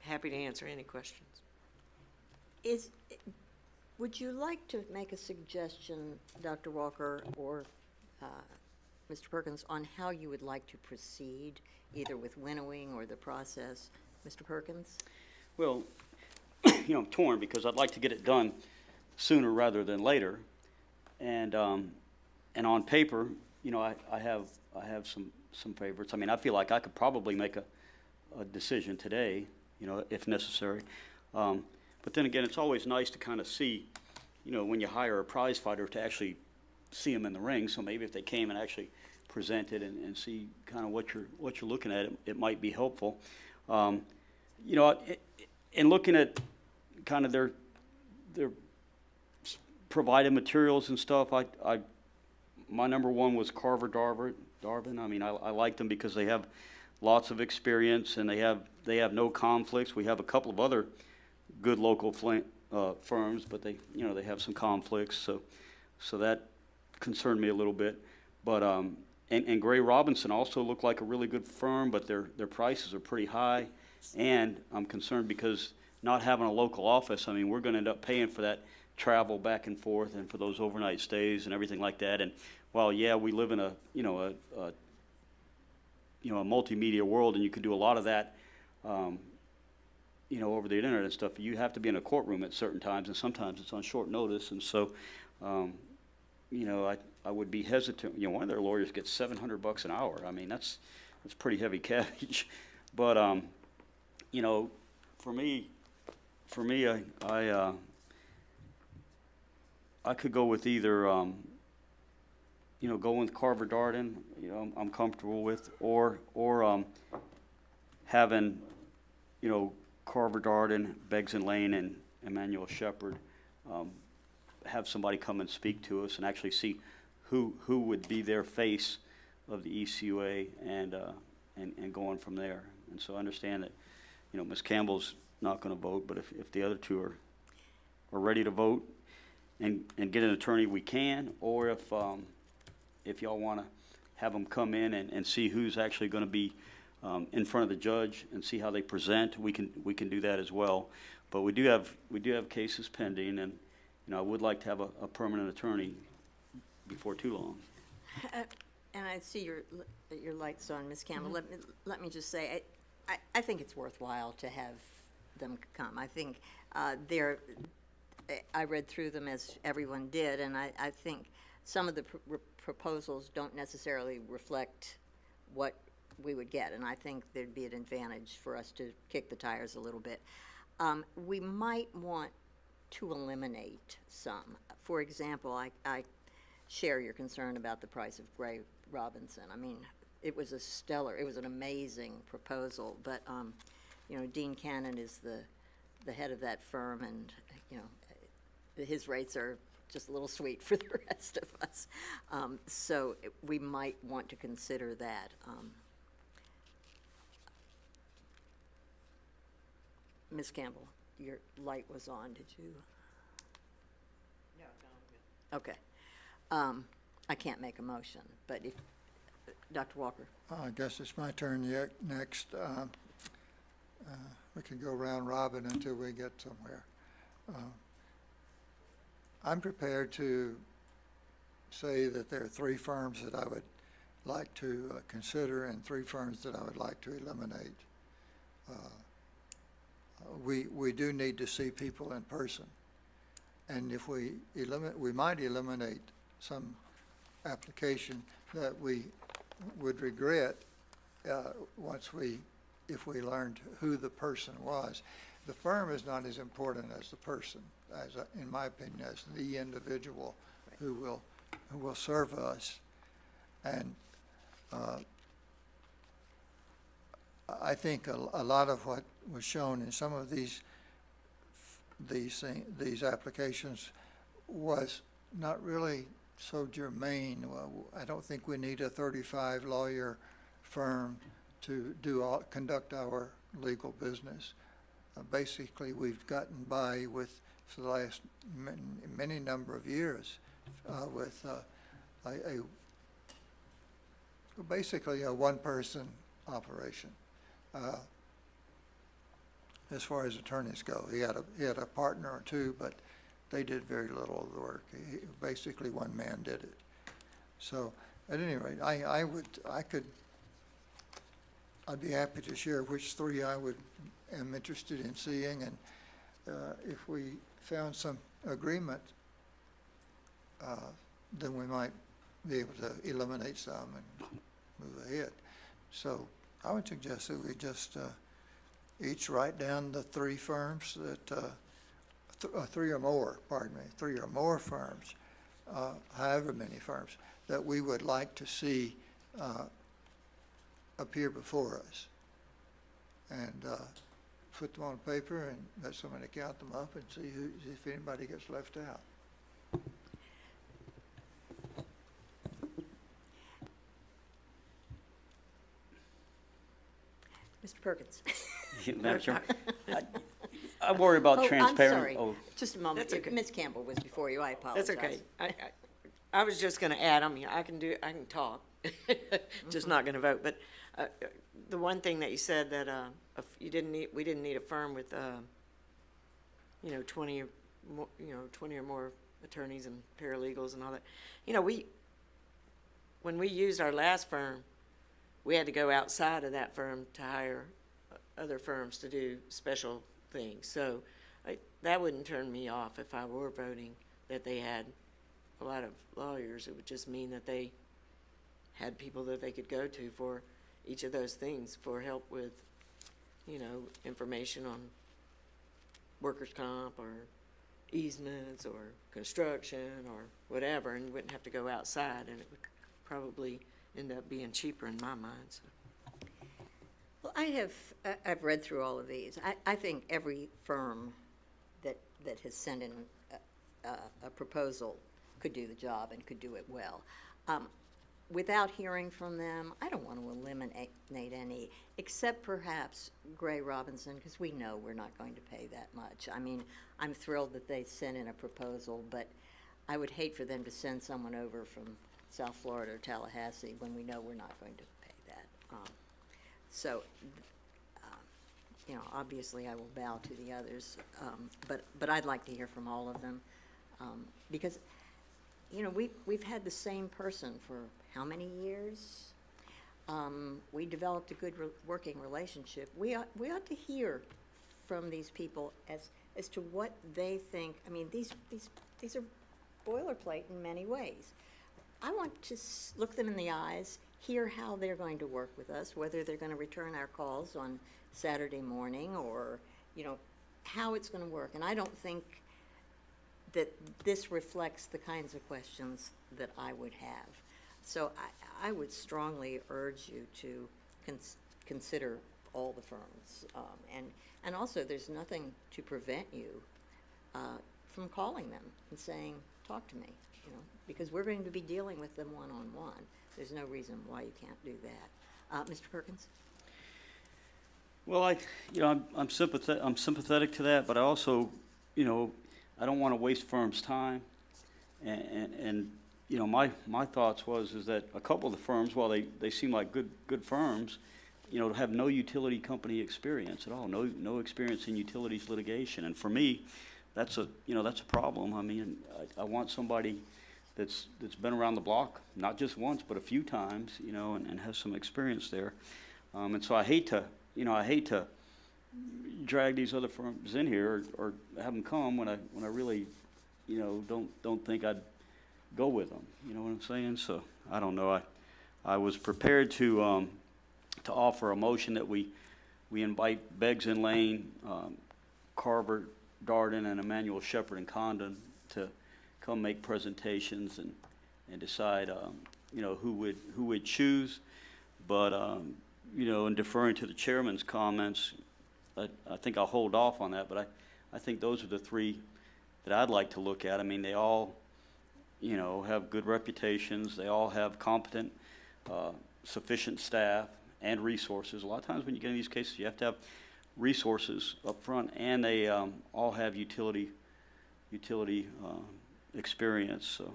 Happy to answer any questions. Would you like to make a suggestion, Dr. Walker or Mr. Perkins, on how you would like to proceed, either with winnowing or the process? Mr. Perkins? Well, I'm torn because I'd like to get it done sooner rather than later. And on paper, I have some favorites. I mean, I feel like I could probably make a decision today, if necessary. But then again, it's always nice to kind of see, when you hire a prize fighter, to actually see them in the ring. So maybe if they came and actually presented and see kind of what you're looking at, it might be helpful. In looking at kind of their provided materials and stuff, my number 1 was Carver Darden. I mean, I like them because they have lots of experience and they have no conflicts. We have a couple of other good local firms, but they have some conflicts, so that concerned me a little bit. But and Gray Robinson also looked like a really good firm, but their prices are pretty high, and I'm concerned because not having a local office, I mean, we're going to end up paying for that travel back and forth and for those overnight stays and everything like that. And while we live in a multimedia world, and you can do a lot of that over the internet and stuff, you have to be in a courtroom at certain times, and sometimes it's on short notice. And so I would be hesitant. One of their lawyers gets $700 an hour. I mean, that's pretty heavy cabbage. But for me, I could go with either going with Carver Darden, I'm comfortable with, or having Carver Darden, Beggs and Lane, and Emmanuel Shepherd have somebody come and speak to us and actually see who would be their face of the ECUA and going from there. And so I understand that Ms. Campbell's not going to vote, but if the other 2 are ready to vote and get an attorney, we can, or if y'all want to have them come in and see who's actually going to be in front of the judge and see how they present, we can do that as well. But we do have cases pending, and, I would like to have a permanent attorney before too long. And I see your light's on, Ms. Campbell. Let me just say, I think it's worthwhile to have them come. I think I read through them as everyone did, and I think some of the proposals don't necessarily reflect what we would get, and I think there'd be an advantage for us to kick the tires a little bit. We might want to eliminate some. For example, I share your concern about the price of Gray Robinson. I mean, it was an amazing proposal, but, Dean Cannon is the head of that firm, and, his rates are just a little sweet for the rest of us. So we might want to consider that. Ms. Campbell, your light was on, did you? No. Okay. I can't make a motion, but if, Dr. Walker? I guess it's my turn next. We can go round robin until we get somewhere. I'm prepared to say that there are 3 firms that I would like to consider and 3 firms that I would like to eliminate. We do need to see people in person. And if we might eliminate some application that we would regret if we learned who the person was. The firm is not as important as the person, in my opinion, as the individual who will serve us. And I think a lot of what was shown in some of these applications was not really so germane. Well, I don't think we need a 35 lawyer firm to conduct our legal business. Basically, we've gotten by with, for the last many number of years, with basically a one-person operation. As far as attorneys go, he had a partner or 2, but they did very little of the work. Basically, one man did it. So, at any rate, I'd be happy to share which 3 I am interested in seeing, and if we found some agreement, then we might be able to eliminate some and move ahead. So I would suggest that we just each write down the 3 firms that, 3 or more, pardon me, 3 or more firms, however many firms, that we would like to see appear before us. And put them on paper and let somebody count them up and see if anybody gets left out. Mr. Perkins? Madam Chair, I worry about transparent. I'm sorry. Just a moment. That's okay. Ms. Campbell was before you. I apologize. That's okay. I was just gonna add, I can talk, just not gonna vote, but, the one thing that you said that, we didn't need a firm with, 20 or more, 20 or more attorneys and paralegals and all that. When we used our last firm, we had to go outside of that firm to hire other firms to do special things. So that wouldn't turn me off if I were voting that they had a lot of lawyers. It would just mean that they had people that they could go to for each of those things, for help with, information on workers' comp or easements or construction or whatever, and you wouldn't have to go outside, and it would probably end up being cheaper in my mind. So. Well, I've read through all of these. I think every firm that has sent in a proposal could do the job and could do it well. Without hearing from them, I don't want to eliminate any, except perhaps Gray Robinson, because we know we're not going to pay that much. I mean, I'm thrilled that they sent in a proposal, but I would hate for them to send someone over from South Florida or Tallahassee when we know we're not going to pay that. you know, obviously I will bow to the others, but I'd like to hear from all of them, because, you know, we've had the same person for how many years? We developed a good working relationship. We ought to hear from these people as to what they think. I mean, these are boilerplate in many ways. I want to look them in the eyes, hear how they're going to work with us, whether they're going to return our calls on Saturday morning, or, you know, how it's going to work. And I don't think that this reflects the kinds of questions that I would have. So I would strongly urge you to consider all the firms. And also, there's nothing to prevent you from calling them and saying, talk to me, you know, because we're going to be dealing with them one-on-one. There's no reason why you can't do that. Mr. Perkins? Well, I'm sympathetic to that, but I also, you know, I don't want to waste firms' time. And you know, my thoughts is that a couple of the firms, while they seem like good firms, you know, have no utility company experience at all, no experience in utilities litigation. And for me, that's a problem. I mean, I want somebody that's been around the block, not just once, but a few times, you know, and has some experience there. And so I hate to drag these other firms in here or have them come when I really, you know, don't think I'd go with them. You know what I'm saying? So I don't know. I was prepared to offer a motion that we invite Beggs and Lane, Carver, Darden, and Emmanuel Shepherd and Condon to come make presentations and decide, you know, who would choose. But you know, in deferring to the chairman's comments, I think I'll hold off on that. But I think those are the three that I'd like to look at. I mean, they all, you know, have good reputations. They all have competent, sufficient staff and resources. A lot of times when you get in these cases, you have to have resources up front, and they all have utility experience. So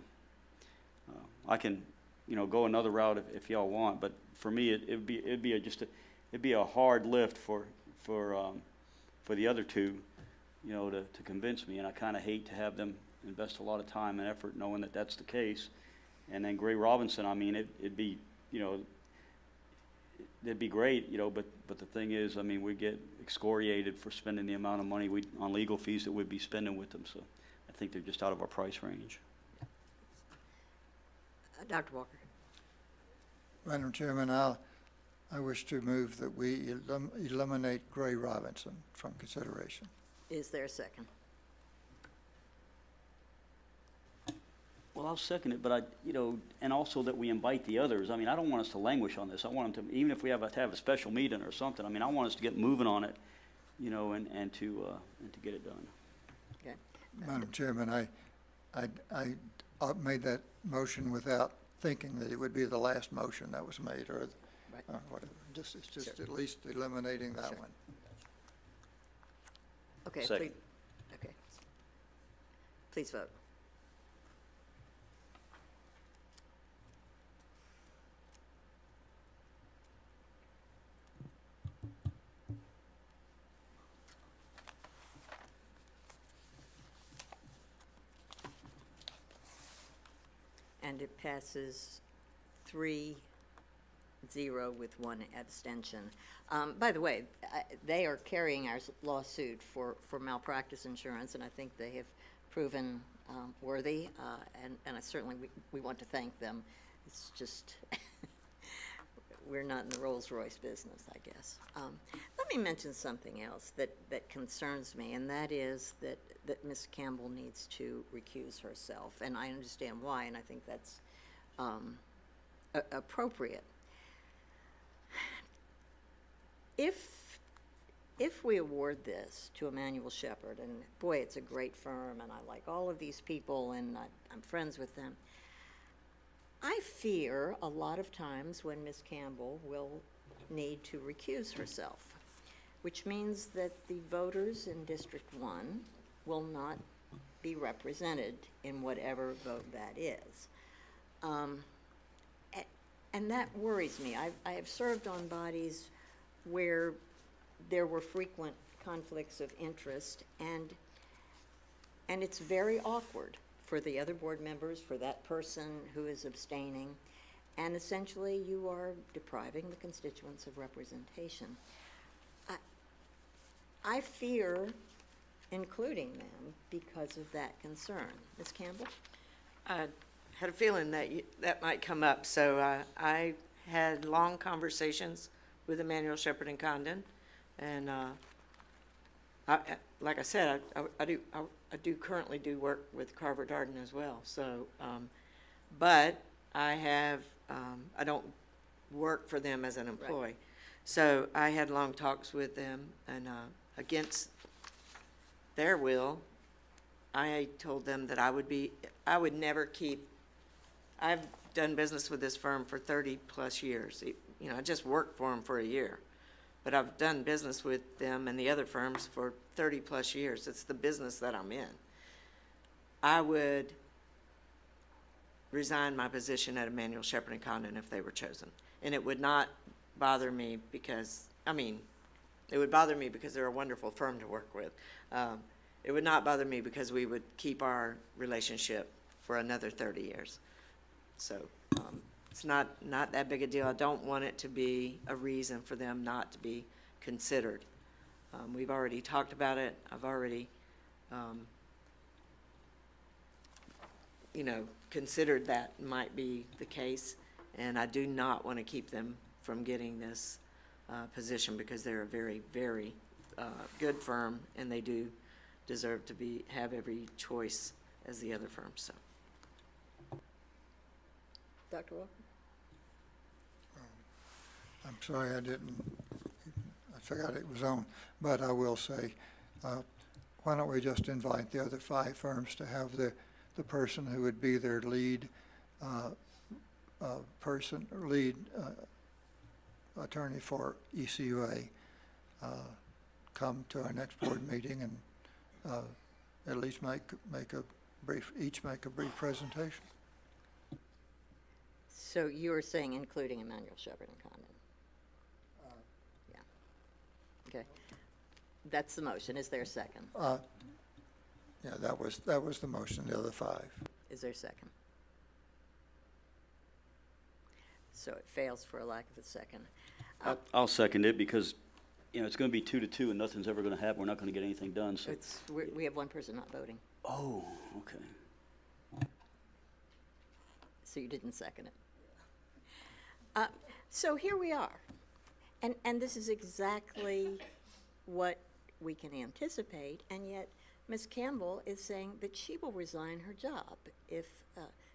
I can, you know, go another route if y'all want, but for me, it'd be a hard lift for the other two, you know, to convince me, and I kind of hate to have them invest a lot of time and effort knowing that that's the case. And then Gray Robinson, I mean, it'd be, you know, it'd be great, you know, but the thing is, I mean, we get excoriated for spending the amount of money on legal fees that we'd be spending with them. So I think they're just out of our price range. Dr. Walker? Madam Chairman, I wish to move that we eliminate Gray Robinson from consideration. Is there a second? Well, I'll second it, but you know, and also that we invite the others. I mean, I don't want us to languish on this. I want them to, even if we have to have a special meeting or something. I mean, I want us to get moving on it, you know, and to get it done. Okay. Madam Chairman, I made that motion without thinking that it would be the last motion that was made, or whatever. It's just Sure. at least eliminating that Sure. one. Okay, Second. okay. Please vote. And it passes 3-0 with one abstention. By the way, they are carrying our lawsuit for malpractice insurance, and I think they have proven worthy, and I certainly, we want to thank them. It's just, we're not in the Rolls-Royce business, I guess. Let me mention something else that concerns me, and that is that Ms. Campbell needs to recuse herself, and I understand why, and I think that's appropriate. If we award this to Emmanuel Shepherd, and boy, it's a great firm, and I like all of these people, and I'm friends with them, I fear a lot of times when Ms. Campbell will need to recuse herself, which means that the voters in District 1 will not be represented in whatever vote that is. And that worries me. I have served on bodies where there were frequent conflicts of interest, and it's very awkward for the other board members, for that person who is abstaining, and essentially you are depriving the constituents of representation. I fear including them because of that concern. Ms. Campbell? I had a feeling that that might come up, so I had long conversations with Emmanuel Shepherd and Condon, and like I said, I do currently do work with Carver Darden as well. So, but I don't work for them as an employee. Right. So I had long talks with them, and against their will, I told them that I would never keep. I've done business with this firm for 30-plus years. You know, I just worked for them for a year. But I've done business with them and the other firms for 30-plus years. It's the business that I'm in. I would resign my position at Emmanuel Shepherd and Condon if they were chosen. And it would not bother me because, it would bother me because they're a wonderful firm to work with. It would not bother me because we would keep our relationship for another 30 years. So it's not that big a deal. I don't want it to be a reason for them not to be considered. We've already talked about it. I've already, considered that might be the case. And I do not want to keep them from getting this position because they're a very, very good firm, and they do deserve to have every choice as the other firms. So. Dr. Walker? I'm sorry I forgot it was on, but I will say, why don't we just invite the other 5 firms to have the person who would be their lead attorney for ECUA come to our next board meeting and at least make a brief presentation. So you are saying including Emmanuel Shepherd and Condon? Yeah. Okay. That's the motion. Is there a second? Yeah, that was the motion, the other 5. Is there a second? So it fails for a lack of a second. I'll second it because, it's going to be 2-2 and nothing's ever going to happen. We're not going to get anything done, so. We have one person not voting, Oh, okay. so you didn't second it. So here we are. And this is exactly what we can anticipate, and yet Ms. Campbell is saying that she will resign her job if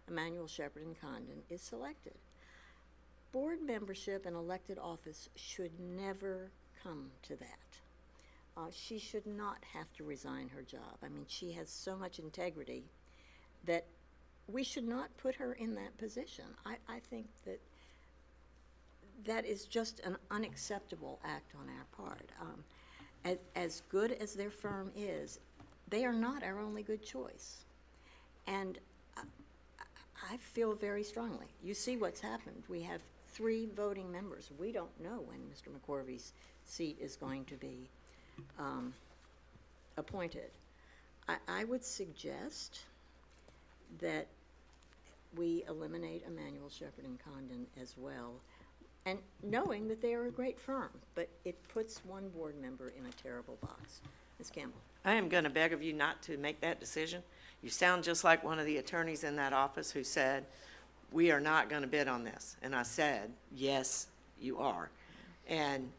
Emmanuel Shepherd and Condon is selected. Board membership and elected office should never come to that. She should not have to resign her job. She has so much integrity that we should not put her in that position. I think that is just an unacceptable act on our part. As good as their firm is, they are not our only good choice. And I feel very strongly. You see what's happened. We have 3 voting members. We don't know when Mr. McCorvey's seat is going to be appointed. I would suggest that we eliminate Emmanuel Shepherd and Condon as well, and knowing that they are a great firm, but it puts one board member in a terrible box. Ms. Campbell? I am going to beg of you not to make that decision. You sound just like one of the attorneys in that office who said, we are not going to bid on this. And I said, yes, you are. And,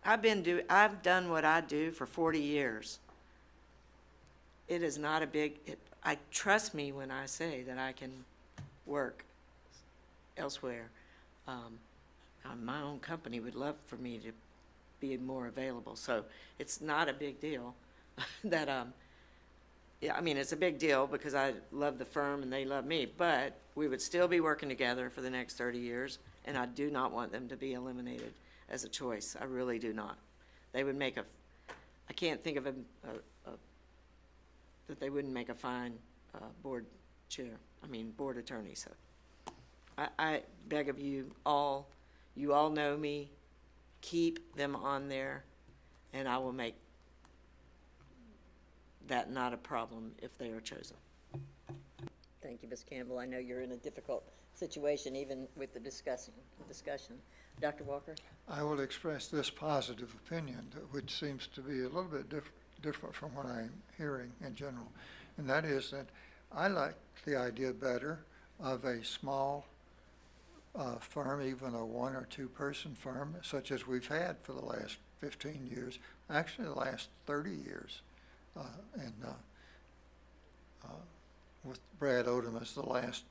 I've done what I do for 40 years. It is not a I trust me when I say that I can work elsewhere. My own company would love for me to be more available. So it's not a big deal that, it's a big deal because I love the firm and they love me, but we would still be working together for the next 30 years, and I do not want them to be eliminated as a choice. I really do not. They would make I can't think of that they wouldn't make a fine board chair, board attorney. So I beg of you all, You all know me. Keep them on there, and I will make that not a problem if they are chosen. Thank you, Ms. Campbell. I know you're in a difficult situation, even with the discussion. Dr. Walker? I will express this positive opinion, which seems to be a little bit different from what I'm hearing in general. And that is that I like the idea better of a small firm, even a 1 or 2 person firm, such as we've had for the last 15 years, actually the last 30 years. With Brad Odom as the last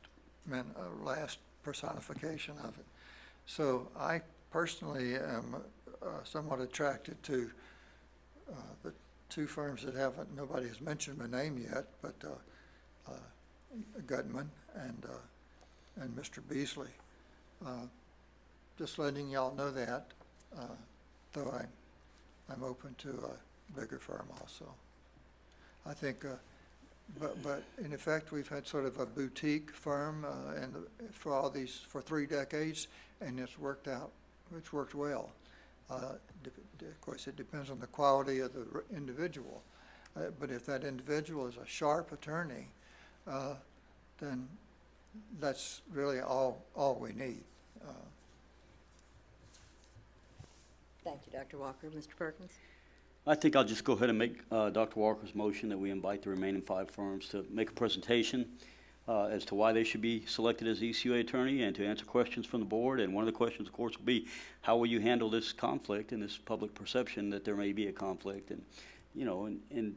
personification of it. So I personally am somewhat attracted to the 2 firms that nobody has mentioned my name yet, but Gutman and Mr. Beasley. Just letting y'all know that, though I'm open to a bigger firm also. I think, but in effect, we've had sort of a boutique firm for 3 decades, and it's worked out. It's worked well. Of course, it depends on the quality of the individual. But if that individual is a sharp attorney, then that's really all we need. Thank you, Dr. Walker. Mr. Perkins? I think I'll just go ahead and make Dr. Walker's motion that we invite the remaining 5 firms to make a presentation as to why they should be selected as ECUA attorney and to answer questions from the board. And one of the questions, of course, will be, how will you handle this conflict and this public perception that there may be a conflict? And, you know, and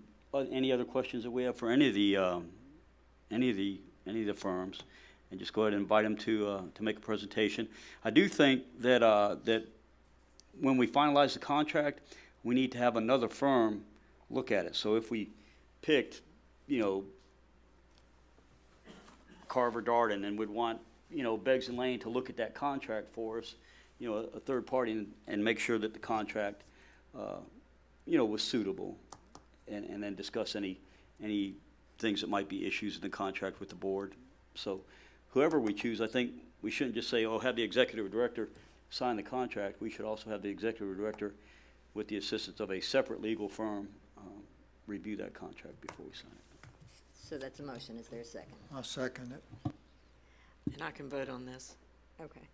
any other questions that we have for any of the firms, and just go ahead and invite them to make a presentation. I do think that that when we finalize the contract, we need to have another firm look at it. So if we picked, you know, Carver Darden, and would want, you know, Beggs and Lane to look at that contract for us, you know, a third party, and make sure that the contract, you know, was suitable, and then discuss any things that might be issues in the contract with the board. So whoever we choose, I think we shouldn't just say, oh, have the executive director sign the contract. We should also have the executive director, with the assistance of a separate legal firm, review that contract before we sign it. So that's a motion. Is there a second? I'll second it. And I can vote on this. Okay.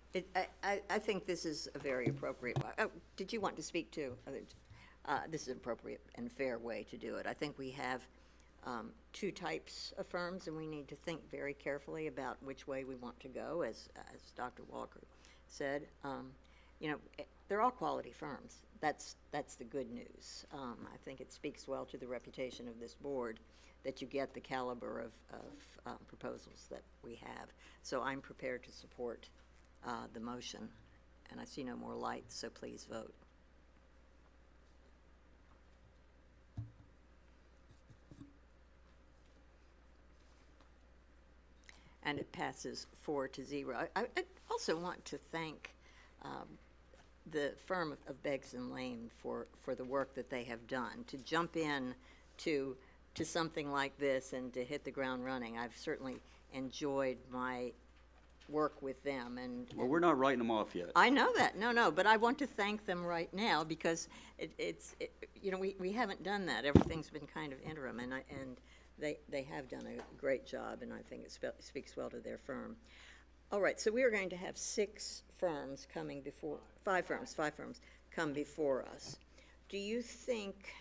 I think this is a very appropriate. Oh, did you want to speak to? This is an appropriate and fair way to do it. I think we have 2 types of firms, and we need to think very carefully about which way we want to go, as Dr. Walker said. You know, they're all quality firms. That's the good news. I think it speaks well to the reputation of this board that you get the caliber of proposals that we have. So I'm prepared to support the motion, and I see no more lights, so please vote. And it passes 4-0. I also want to thank the firm of Beggs and Lane for the work that they have done to jump in to something like this and to hit the ground running. I've certainly enjoyed my work with them. Well, we're not writing them off yet. I know that. No, but I want to thank them right now, because you know, we haven't done that. Everything's been kind of interim, and they have done a great job, and I think it speaks well to their firm. All right, so we are going to have 5 firms come before us. Do you think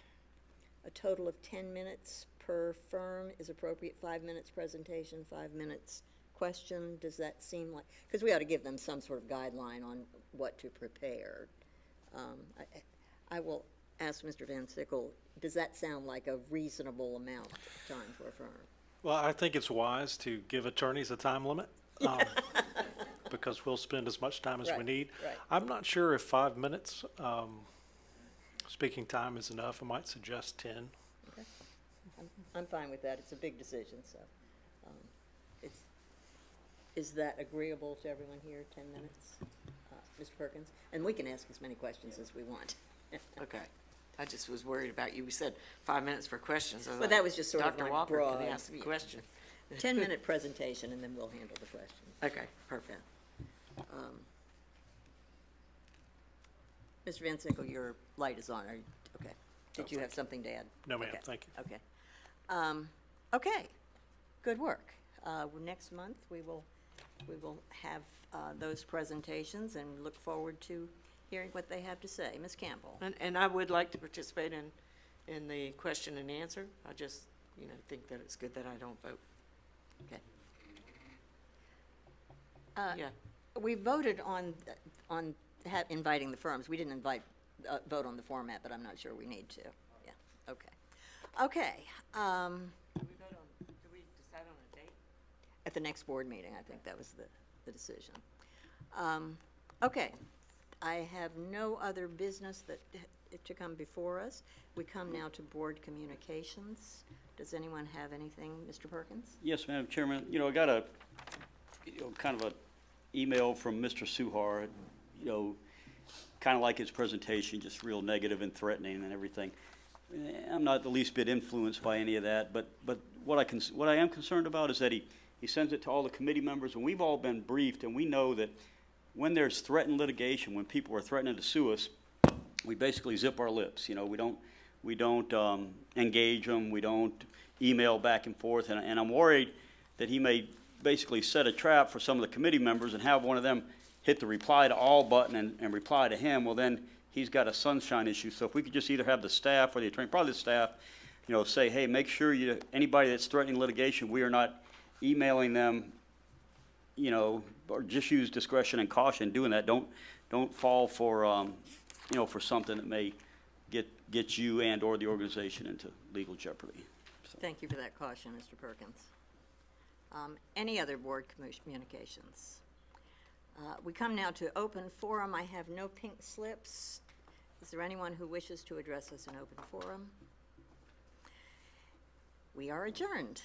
a total of 10 minutes per firm is appropriate? 5 minutes presentation, 5 minutes question? Does that seem like, because we ought to give them some sort of guideline on what to prepare. I will ask Mr. Van Sickle, does that sound like a reasonable amount of time for a firm? Well, I think it's wise to give attorneys a time limit, because we'll spend as much time as we Right, need. right. I'm not sure if 5 minutes speaking time is enough. I might suggest 10. Okay. I'm fine with that. It's a big decision, so. Is that agreeable to everyone here, 10 minutes? Mr. Perkins? And we can ask as many questions as we want. Okay. I just was worried about you. We said 5 minutes for questions. I was But like, that was just sort of Dr. my Walker broad- could ask a yeah. question. 10-minute presentation, and then we'll handle the questions. Okay, perfect. Mr. Van Sickle, your light is on. Okay. Did you have something to add? No, ma'am, Okay. thank you. Okay. Okay, good work. Next month, we will have those presentations and look forward to hearing what they have to say. Ms. Campbell? And I would like to participate in the question and answer. I just, think that it's good that I don't vote. Okay. Yeah. We voted on inviting the firms. We didn't vote on the format, but I'm not sure we need to. Yeah, okay. Okay, Did we decide on a date? at the next board meeting, I think that was the decision. Okay, I have no other business to come before us. We come now to board communications. Does anyone have anything, Mr. Perkins? Yes, Madam Chairman. I got a, kind of a email from Mr. Suhar, kind of like his presentation, just real negative and threatening and everything. I'm not the least bit influenced by any of that, but what I am concerned about is that he sends it to all the committee members, and we've all been briefed, and we know that when there's threatened litigation, when people are threatening to sue us, we basically zip our lips. We don't engage them, we don't email back and forth, and I'm worried that he may basically set a trap for some of the committee members and have one of them hit the reply to all button and reply to him. Well, then he's got a sunshine issue. So if we could just either have the staff or the attorney, probably the staff, say, hey, make sure anybody that's threatening litigation, we are not emailing them, or just use discretion and caution doing that. Don't fall for, for something that may get you and or the organization into legal jeopardy. So. Thank you for that caution, Mr. Perkins. Any other board communications? We come now to open forum. I have no pink slips. Is there anyone who wishes to address us in open forum? We are adjourned.